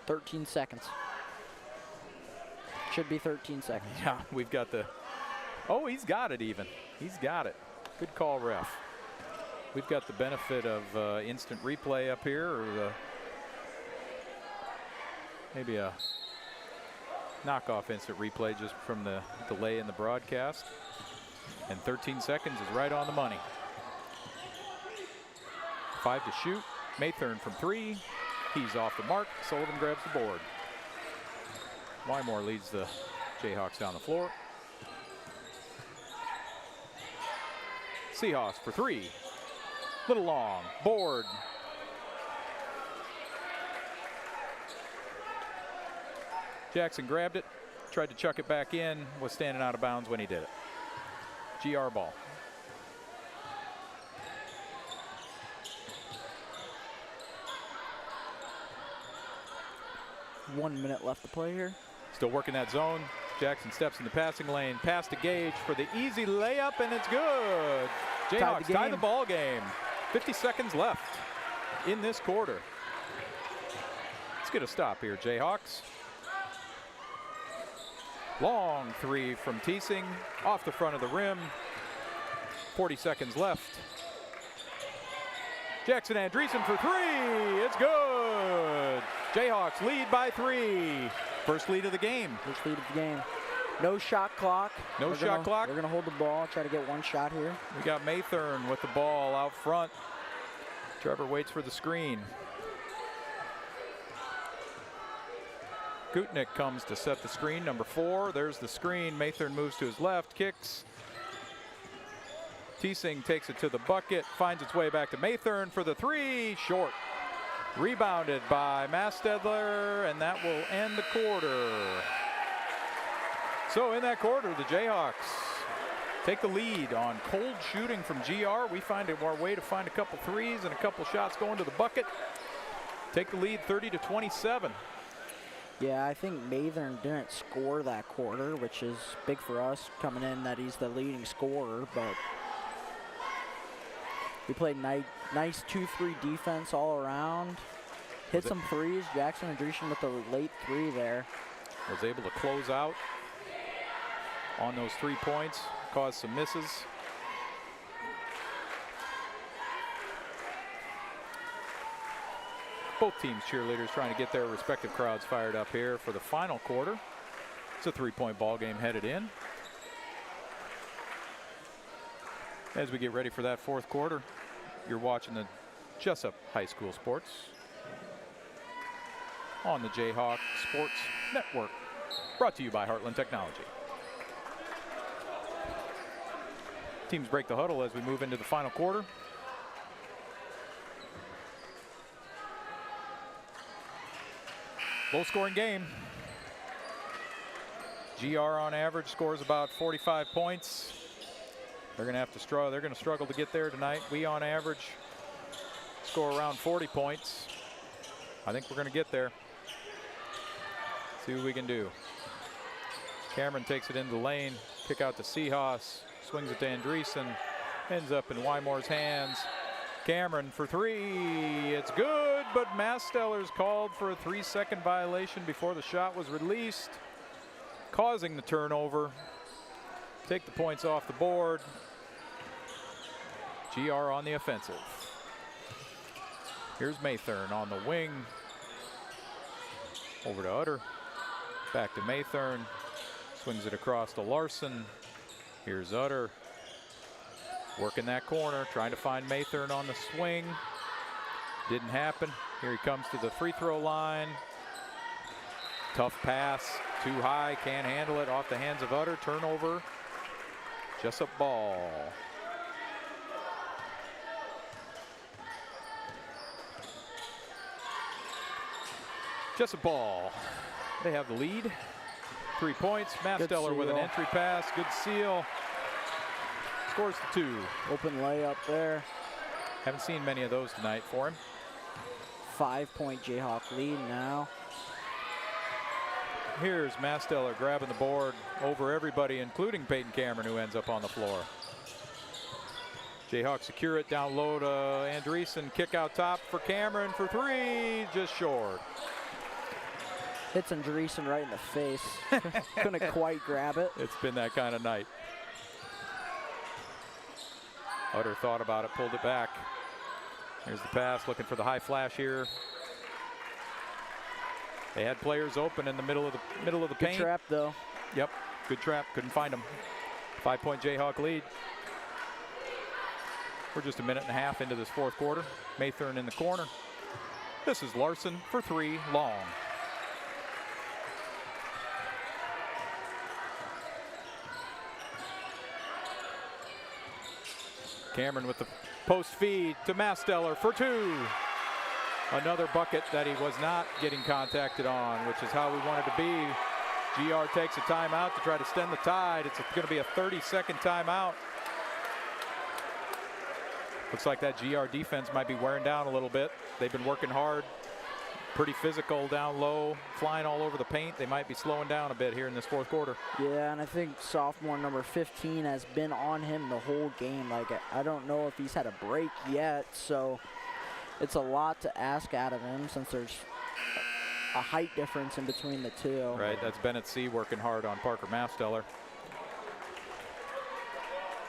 13 seconds. Should be 13 seconds. Yeah, we've got the, oh, he's got it even. He's got it. Good call, ref. We've got the benefit of instant replay up here, or maybe a knockoff instant replay just from the delay in the broadcast. And 13 seconds is right on the money. 5 to shoot. Mathern from 3. He's off the mark. Sullivan grabs the board. Wymore leads the Jayhawks down the floor. Seahawks for 3. Little long. Board. Jackson grabbed it, tried to chuck it back in, was standing out of bounds when he did it. GR ball. One minute left to play here. Still working that zone. Jackson steps in the passing lane, pass to Gage for the easy layup, and it's good. Jayhawks tie the ball game. 50 seconds left in this quarter. Let's get a stop here, Jayhawks. Long 3 from Teesing, off the front of the rim. 40 seconds left. Jackson Andreessen for 3, it's good. Jayhawks lead by 3. First lead of the game. First lead of the game. No shot clock. No shot clock. They're gonna hold the ball, try to get one shot here. We got Mathern with the ball out front. Trevor waits for the screen. Gutnick comes to set the screen, number 4. There's the screen. Mathern moves to his left, kicks. Teesing takes it to the bucket, finds its way back to Mathern for the 3, short. Rebounded by Mastedler, and that will end the quarter. So in that quarter, the Jayhawks take the lead on cold shooting from GR. We find our way to find a couple threes and a couple shots going to the bucket. Take the lead 30 to 27. Yeah, I think Mathern didn't score that quarter, which is big for us coming in that he's the leading scorer, but we played nice 2-3 defense all around. Hit some threes. Jackson Andreessen with the late 3 there. Was able to close out on those 3 points, caused some misses. Both teams cheerleaders trying to get their respective crowds fired up here for the final quarter. It's a 3-point ball game headed in. As we get ready for that 4th quarter, you're watching the Jesup High School Sports on the J-Hawks Sports Network, brought to you by Heartland Technology. Teams break the huddle as we move into the final quarter. Low-scoring game. GR on average scores about 45 points. They're going to have to struggle. They're going to struggle to get there tonight. We on average score around 40 points. I think we're going to get there. See what we can do. Cameron takes it into the lane. Kick out to Seahawks. Swings it to Andreessen. Ends up in Wymore's hands. Cameron for 3. It's good, but Masteller's called for a 3-second violation before the shot was released, causing the turnover. Take the points off the board. GR on the offensive. Here's Mathern on the wing. Over to Utter. Back to Mathern. Swings it across to Larson. Here's Utter. Working that corner, trying to find Mathern on the swing. Didn't happen. Here he comes to the free throw line. Tough pass, too high, can't handle it. Off the hands of Utter, turnover. Jesup ball. Jesup ball. They have the lead. 3 points. Masteller with an entry pass. Good seal. Scores the 2. Open layup there. Haven't seen many of those tonight for him. 5-point Jayhawk lead now. Here's Masteller grabbing the board over everybody, including Peyton Cameron, who ends up on the floor. Jayhawks secure it down low to Andreessen. Kick out top for Cameron for 3. Just short. Hits Andreessen right in the face. Couldn't quite grab it. It's been that kind of night. Utter thought about it, pulled it back. Here's the pass, looking for the high flash here. They had players open in the middle of the paint. Good trap though. Yep, good trap. Couldn't find them. 5-point Jayhawk lead. We're just a minute and a half into this 4th quarter. Mathern in the corner. This is Larson for 3, long. Cameron with the post feed to Masteller for 2. Another bucket that he was not getting contacted on, which is how we wanted to be. GR takes a timeout to try to stem the tide. It's going to be a 30-second timeout. Looks like that GR defense might be wearing down a little bit. They've been working hard, pretty physical down low, flying all over the paint. They might be slowing down a bit here in this 4th quarter. Yeah, and I think sophomore number 15 has been on him the whole game. Like, I don't know if he's had a break yet, so it's a lot to ask out of him since there's a height difference in between the two. Right, that's Bennett C working hard on Parker Masteller.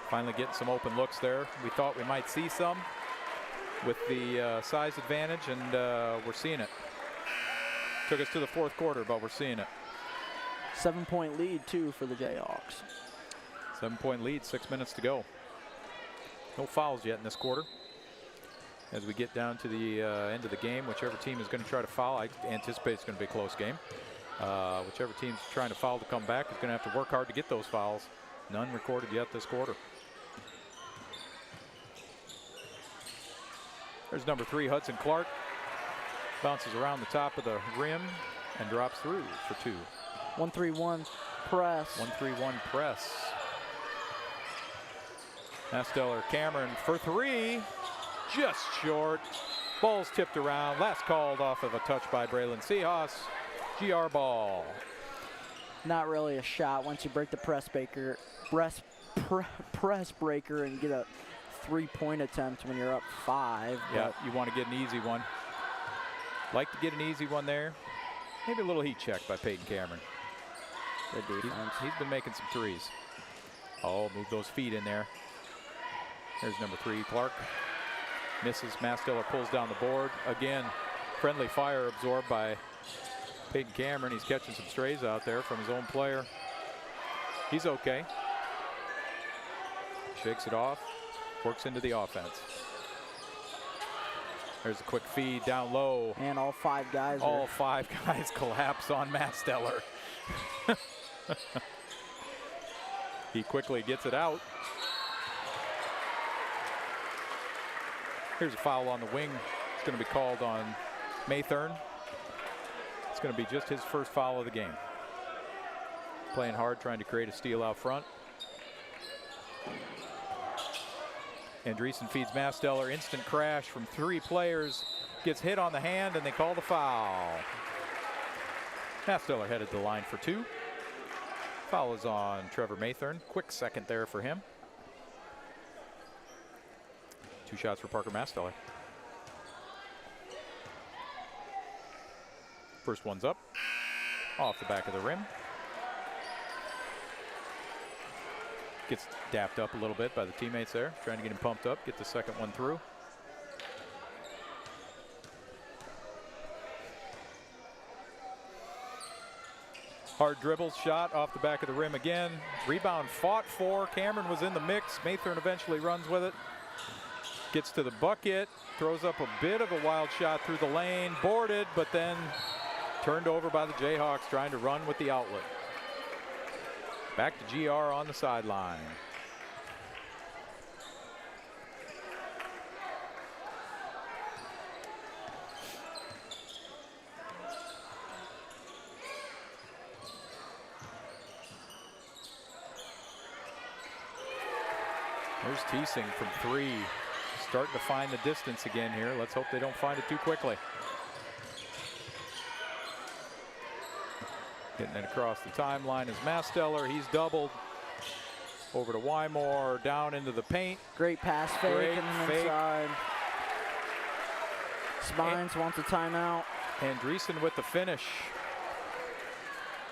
Finally getting some open looks there. We thought we might see some with the size advantage, and we're seeing it. Took us to the 4th quarter, but we're seeing it. 7-point lead, too, for the Jayhawks. 7-point lead, 6 minutes to go. No fouls yet in this quarter. As we get down to the end of the game, whichever team is going to try to foul, I anticipate it's going to be a close game. Whichever team's trying to foul to come back is going to have to work hard to get those fouls. None recorded yet this quarter. There's number 3, Hudson Clark. Bounces around the top of the rim and drops through for 2. 1-3-1 press. 1-3-1 press. Masteller Cameron for 3. Just short. Ball's tipped around. Last called off of a touch by Braylon Seahawks. GR ball. Not really a shot once you break the press breaker and get a 3-point attempt when you're up 5. Yeah, you want to get an easy one. Like to get an easy one there. Maybe a little heat check by Peyton Cameron. Good defense. He's been making some threes. Oh, move those feet in there. There's number 3, Clark. Misses. Mastella pulls down the board. Again, friendly fire absorbed by Peyton Cameron. He's catching some strays out there from his own player. He's okay. Shakes it off. Works into the offense. There's a quick feed down low. And all 5 guys. All 5 guys collapse on Masteller. He quickly gets it out. Here's a foul on the wing. It's going to be called on Maythorn. It's going to be just his first foul of the game. Playing hard, trying to create a steal out front. Andreessen feeds Masteller. Instant crash from 3 players. Gets hit on the hand, and they call the foul. Masteller headed to the line for 2. Foul is on Trevor Maythorn. Quick second there for him. 2 shots for Parker Masteller. First one's up, off the back of the rim. Gets dapped up a little bit by the teammates there, trying to get him pumped up, get the second one through. Hard dribble shot off the back of the rim again. Rebound fought for. Cameron was in the mix. Maythorn eventually runs with it. Gets to the bucket, throws up a bit of a wild shot through the lane, boarded, but then turned over by the Jayhawks trying to run with the outlet. Back to GR on the sideline. There's Teesing from 3. Starting to find the distance again here. Let's hope they don't find it too quickly. Getting it across the timeline is Masteller. He's doubled. Over to Wymore, down into the paint. Great pass fake Great and fake. inside. Spines wants a timeout. Andreessen with the finish.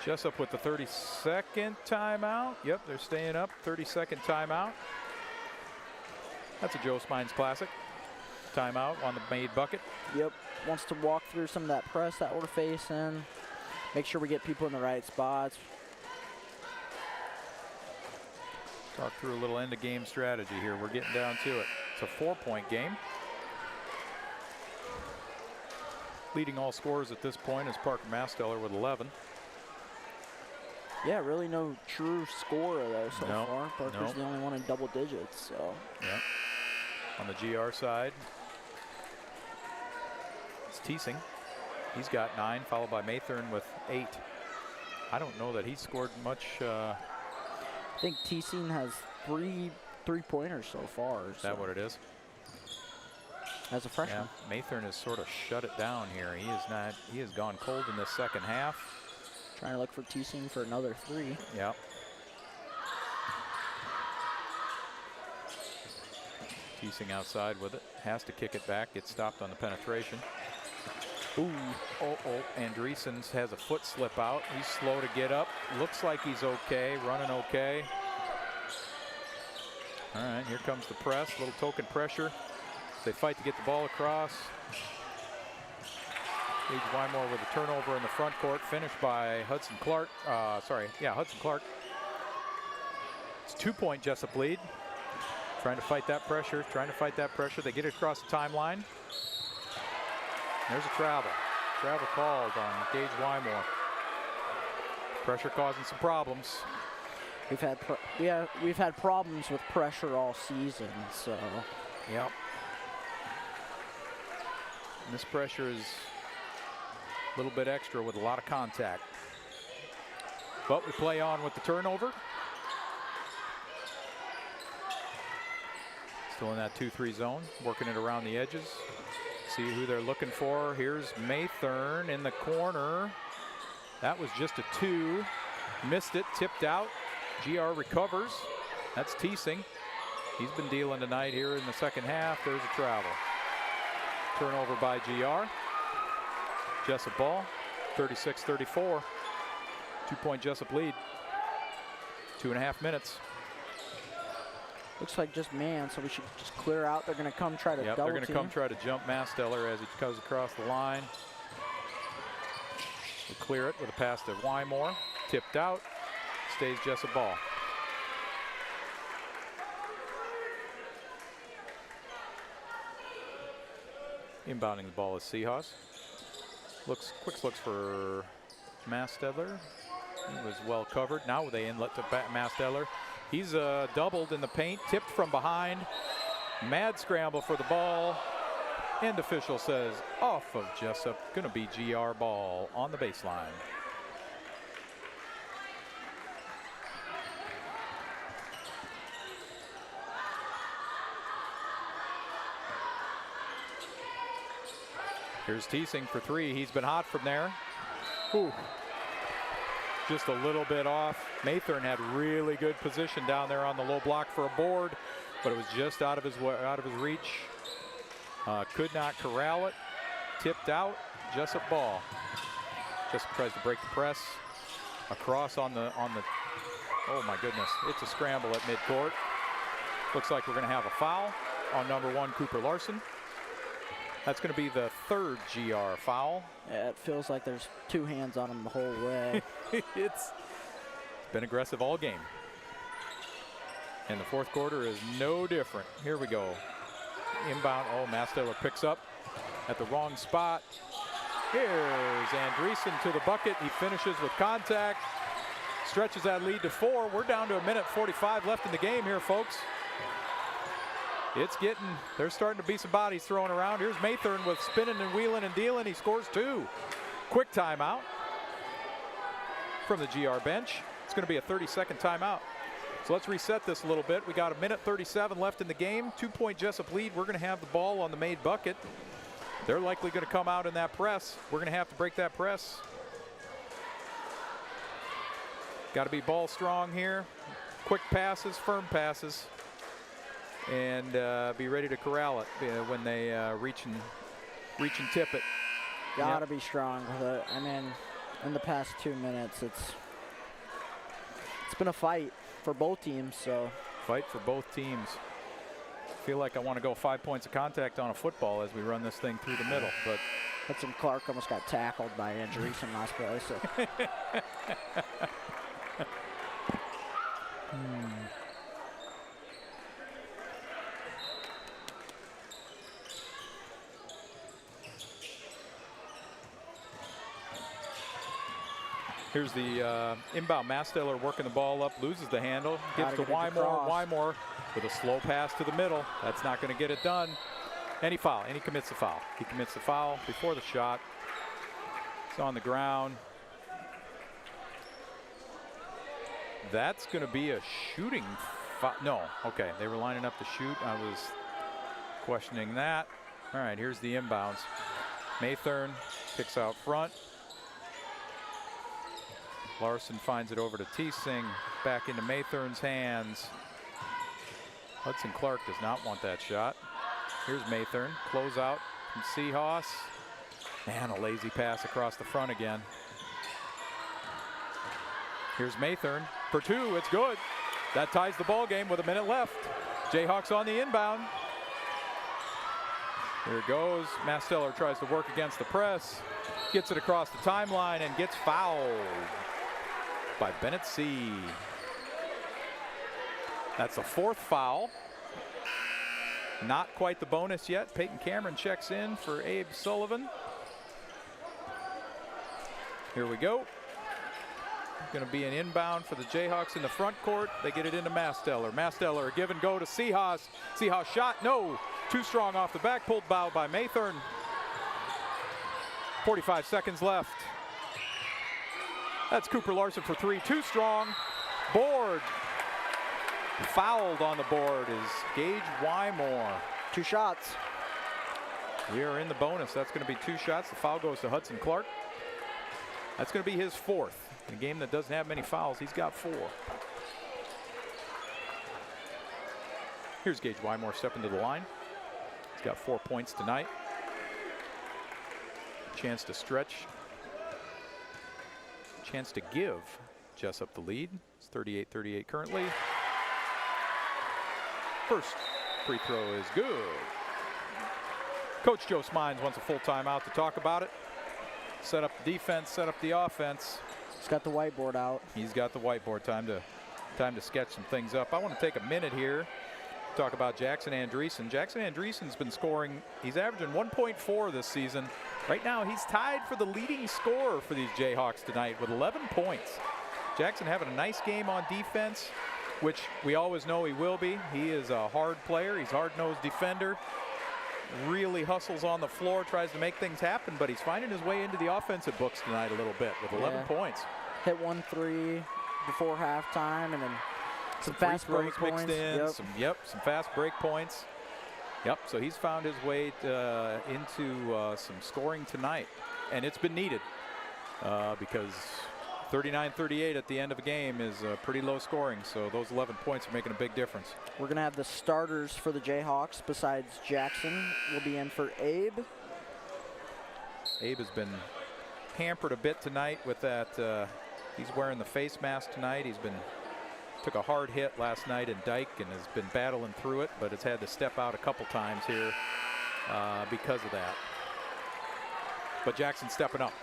Jesup with the 30-second timeout. Yep, they're staying up. 30-second timeout. That's a Joe Spines classic. Timeout on the made bucket. Yep, wants to walk through some of that press that we're facing. Make sure we get people in the right spots. Talk through a little end of game strategy here. We're getting down to it. It's a 4-point game. Leading all scorers at this point is Parker Masteller with 11. Yeah, really no true scorer though so No, far. Parker's the only one in double digits, so. Yep. On the GR side, it's Teesing. He's got 9, followed by Maythorn with 8. I don't know that he scored much. I think Teesing has 3 3-pointers so far. Is that what it is? As a freshman. Yeah, Maythorn has sort of shut it down here. He is not. He has gone cold in the second half. Trying to look for Teesing for another 3. Yep. Teesing outside with it. Has to kick it back. Gets stopped on the penetration. Ooh. Oh. Andreessen has a foot slip out. He's slow to get up. Looks like he's okay. Running okay. All right, here comes the press. Little token pressure. They fight to get the ball across. Gage Wymore with a turnover in the front court, finished by Hudson Clark. Hudson Clark. It's 2-point Jesup lead. Trying to fight that pressure, They get it across the timeline. There's a travel. Travel called on Gage Wymore. Pressure causing some problems. We've had problems with pressure all season, so. Yep. And this pressure is a little bit extra with a lot of contact. But we play on with the turnover. Still in that 2-3 zone, working it around the edges. See who they're looking for. Here's Maythorn in the corner. That was just a 2. Missed it, tipped out. GR recovers. That's Teesing. He's been dealing tonight here in the second half. There's a travel. Turnover by GR. Jesup ball, 36-34. 2-point Jesup lead. 2.5 minutes. Looks like just man, so we should just clear out. They're going to come try to double they're going to team. come try to jump Masteller as he goes across the line. We clear it with a pass to Wymore. Tipped out. Stays Jesup ball. Inbounding the ball is Seahawks. Quick looks for Masteller. He was well covered. Now they inlet to Masteller. He's doubled in the paint, tipped from behind. Mad scramble for the ball. And official says off of Jesup. Gonna be GR ball on the baseline. Here's Teesing for 3. He's been hot from there. Ooh. Just a little bit off. Mathern had really good position down there on the low block for a board, but it was just out of his reach. Could not corral it. Tipped out. Jesup ball. Jesup tries to break the press. Across on the. Oh my goodness! It's a scramble at midcourt. Looks like we're going to have a foul on number 1, Cooper Larson. That's going to be the 3rd GR foul. Yeah, it feels like there's 2 hands on him the whole way. It's been aggressive all game. And the 4th quarter is no different. Here we go. Inbound. Oh, Masteller picks up at the wrong spot. Here's Andreessen to the bucket. He finishes with contact. Stretches that lead to 4. We're down to 1:45 left in the game here, folks. There's starting to be some bodies thrown around. Here's Mathern with spinning and wheeling and dealing. He scores 2. Quick timeout from the GR bench. It's going to be a 30-second timeout. So let's reset this a little bit. We got 1:37 left in the game. 2-point Jesup lead. We're going to have the ball on the made bucket. They're likely going to come out in that press. We're going to have to break that press. Got to be ball strong here. Quick passes, firm passes. And be ready to corral it when they reach and tip it. Gotta be strong with it. I mean, in the past 2 minutes, it's been a fight for both teams. So fight for both teams. Feel like I want to go 5 points of contact on a football as we run this thing through the middle, but Hudson Clark almost got tackled by Andreessen last play. So. Here's the inbound. Masteller working the ball up, loses the handle, gives to Wymore. Wymore with a slow pass to the middle. That's not going to get it done. And he commits the foul. He commits the foul before the shot. It's on the ground. That's going to be a shooting foul. No, okay, they were lining up to shoot. I was questioning that. All right, here's the inbounds. Mathern kicks out front. Larson finds it over to Teesing, back into Mathern's hands. Hudson Clark does not want that shot. Here's Mathern, close out from Seahawks. Man, a lazy pass across the front again. Here's Mathern for 2, it's good. That ties the ball game with 1 minute left. Jayhawks on the inbound. Here it goes. Masteller tries to work against the press, gets it across the timeline and gets fouled by Bennett C. That's the 4th foul. Not quite the bonus yet. Peyton Cameron checks in for Abe Sullivan. Here we go. Going to be an inbound for the Jayhawks in the front court. They get it into Masteller. Masteller, give and go to Seahawks. Seahawks shot, no. Too strong off the back, pulled foul by Mathern. 45 seconds left. That's Cooper Larson for 3, too strong. Board. Fouled on the board is Gage Wymore. 2 shots. We are in the bonus. That's going to be 2 shots. The foul goes to Hudson Clark. That's going to be his 4th. In a game that doesn't have many fouls, he's got 4. Here's Gage Wymore stepping to the line. He's got 4 points tonight. Chance to stretch. Chance to give Jesup the lead. It's 38-38 currently. First free throw is good. Coach Joe Smines wants a full timeout to talk about it. Set up the defense, set up the offense. He's got the whiteboard out. He's got the whiteboard. Time to sketch some things up. I want to take a minute here to talk about Jackson Andreessen. Jackson Andreessen's been scoring. He's averaging 1.4 this season. Right now, he's tied for the leading scorer for these Jayhawks tonight with 11 points. Jackson having a nice game on defense, which we always know he will be. He is a hard player. He's a hard-nosed defender. Really hustles on the floor, tries to make things happen, but he's finding his way into the offensive books tonight a little bit with 11 points. Hit 1 3 before halftime, and then some fast break points mixed in. Some fast break points. Yep, so he's found his way into some scoring tonight, and it's been needed because 39-38 at the end of a game is pretty low scoring, so those 11 points are making a big difference. We're going to have the starters for the Jayhawks besides Jackson. Will be in for Abe. Abe has been hampered a bit tonight with that. He's wearing the face mask tonight. Took a hard hit last night in Dyke and has been battling through it, but has had to step out a couple times here because of that. But Jackson's stepping up.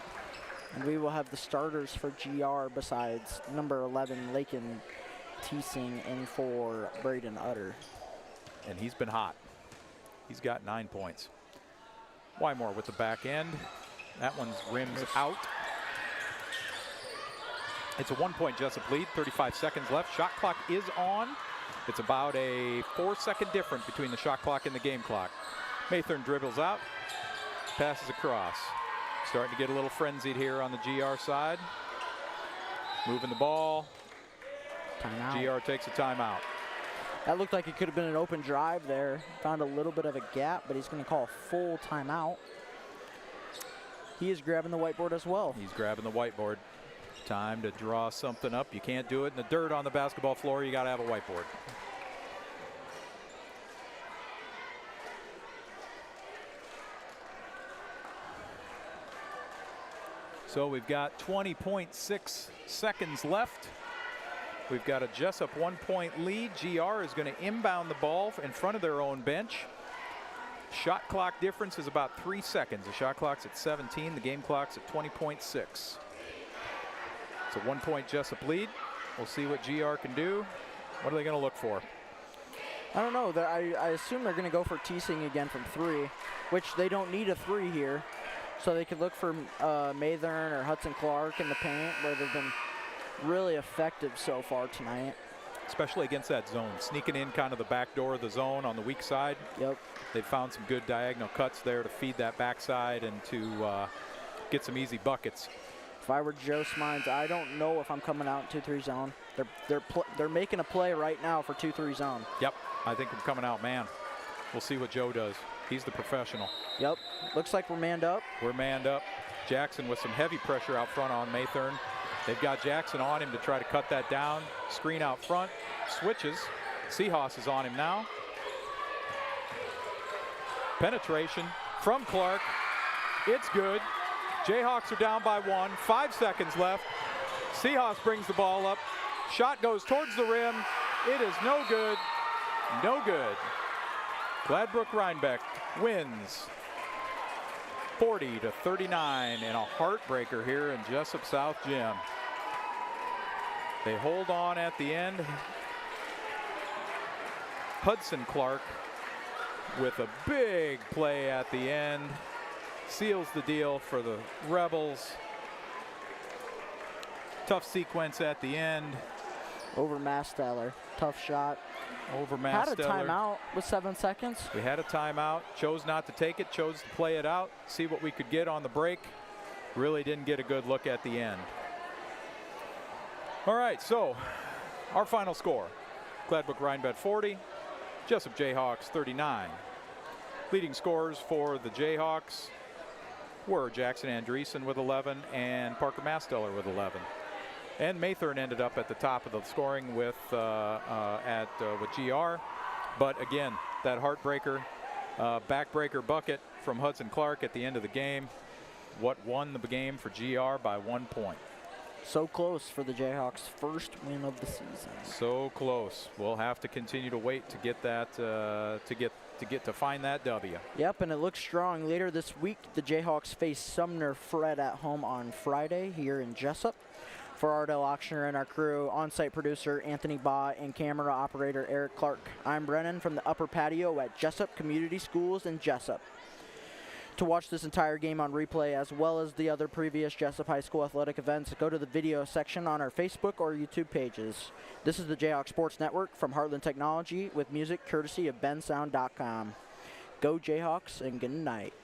And we will have the starters for GR besides number 11, Lakin Teesing, in for Braden Utter. And he's been hot. He's got 9 points. Wymore with the back end. That one's rims out. It's a 1-point Jesup lead, 35 seconds left. Shot clock is on. It's about a 4-second difference between the shot clock and the game clock. Mathern dribbles out, passes across. Starting to get a little frenzied here on the GR side. Moving the ball. Timeout. GR takes a timeout. That looked like it could have been an open drive there. Found a little bit of a gap, but he's going to call a full timeout. He is grabbing the whiteboard as well. He's grabbing the whiteboard. Time to draw something up. You can't do it in the dirt on the basketball floor. You got to have a whiteboard. So we've got 20.6 seconds left. We've got a Jesup 1-point lead. GR is going to inbound the ball in front of their own bench. Shot clock difference is about 3 seconds. The shot clock's at 17. The game clock's at 20.6. It's a 1-point Jesup lead. We'll see what GR can do. What are they going to look for? I don't know. I assume they're going to go for Teesing again from 3, which they don't need a 3 here. So they could look for Mathern or Hudson Clark in the paint, where they've been really effective so far tonight. Especially against that zone. Sneaking in kind of the back door of the zone on the weak side. Yep. They've found some good diagonal cuts there to feed that backside and to get some easy buckets. If I were Joe Smines, I don't know if I'm coming out in 2-3 zone. They're making a play right now for 2-3 zone. Yep, I think I'm coming out man. We'll see what Joe does. He's the professional. Yep, looks like we're manned up. We're manned up. Jackson with some heavy pressure out front on Mathern. They've got Jackson on him to try to cut that down. Screen out front, switches. Seahawks is on him now. Penetration from Clark. It's good. Jayhawks are down by 1. 5 seconds left. Seahawks brings the ball up. Shot goes towards the rim. It is no good. No good. Gladbrook-Reinbeck wins 40-39 in a heartbreaker here in Jesup South Gym. They hold on at the end. Hudson Clark with a big play at the end seals the deal for the Rebels. Tough sequence at the end. Over Masteller, tough shot. Over Masteller. Had a timeout with 7 seconds. We had a timeout, chose not to take it, chose to play it out, see what we could get on the break. Really didn't get a good look at the end. All right, so our final score. Gladbrook-Reinbeck 40, Jesup J-Hawks 39. Leading scorers for the Jayhawks, were Jackson Andreessen with 11 and Parker Masteller with 11. And Maythorne ended up at the top of the scoring with GR. But again, that heartbreaker, backbreaker bucket from Hudson Clark at the end of the game, what won the game for GR by 1 point. So close for the Jayhawks' first win of the season. So close. We'll have to continue to wait to get that to find that W. Yep, and it looks strong. Later this week, the Jayhawks face Sumner Fred at home on Friday here in Jesup. For Ardell Auctioner and our crew, on-site producer Anthony Baugh and camera operator Eric Clark, I'm Brennan from the upper patio at Jesup Community Schools in Jesup. To watch this entire game on replay, as well as the other previous Jesup High School athletic events, go to the video section on our Facebook or YouTube pages. This is the Jayhawks Sports Network from Heartland Technology with music courtesy of bensound.com. Go Jayhawks and good night.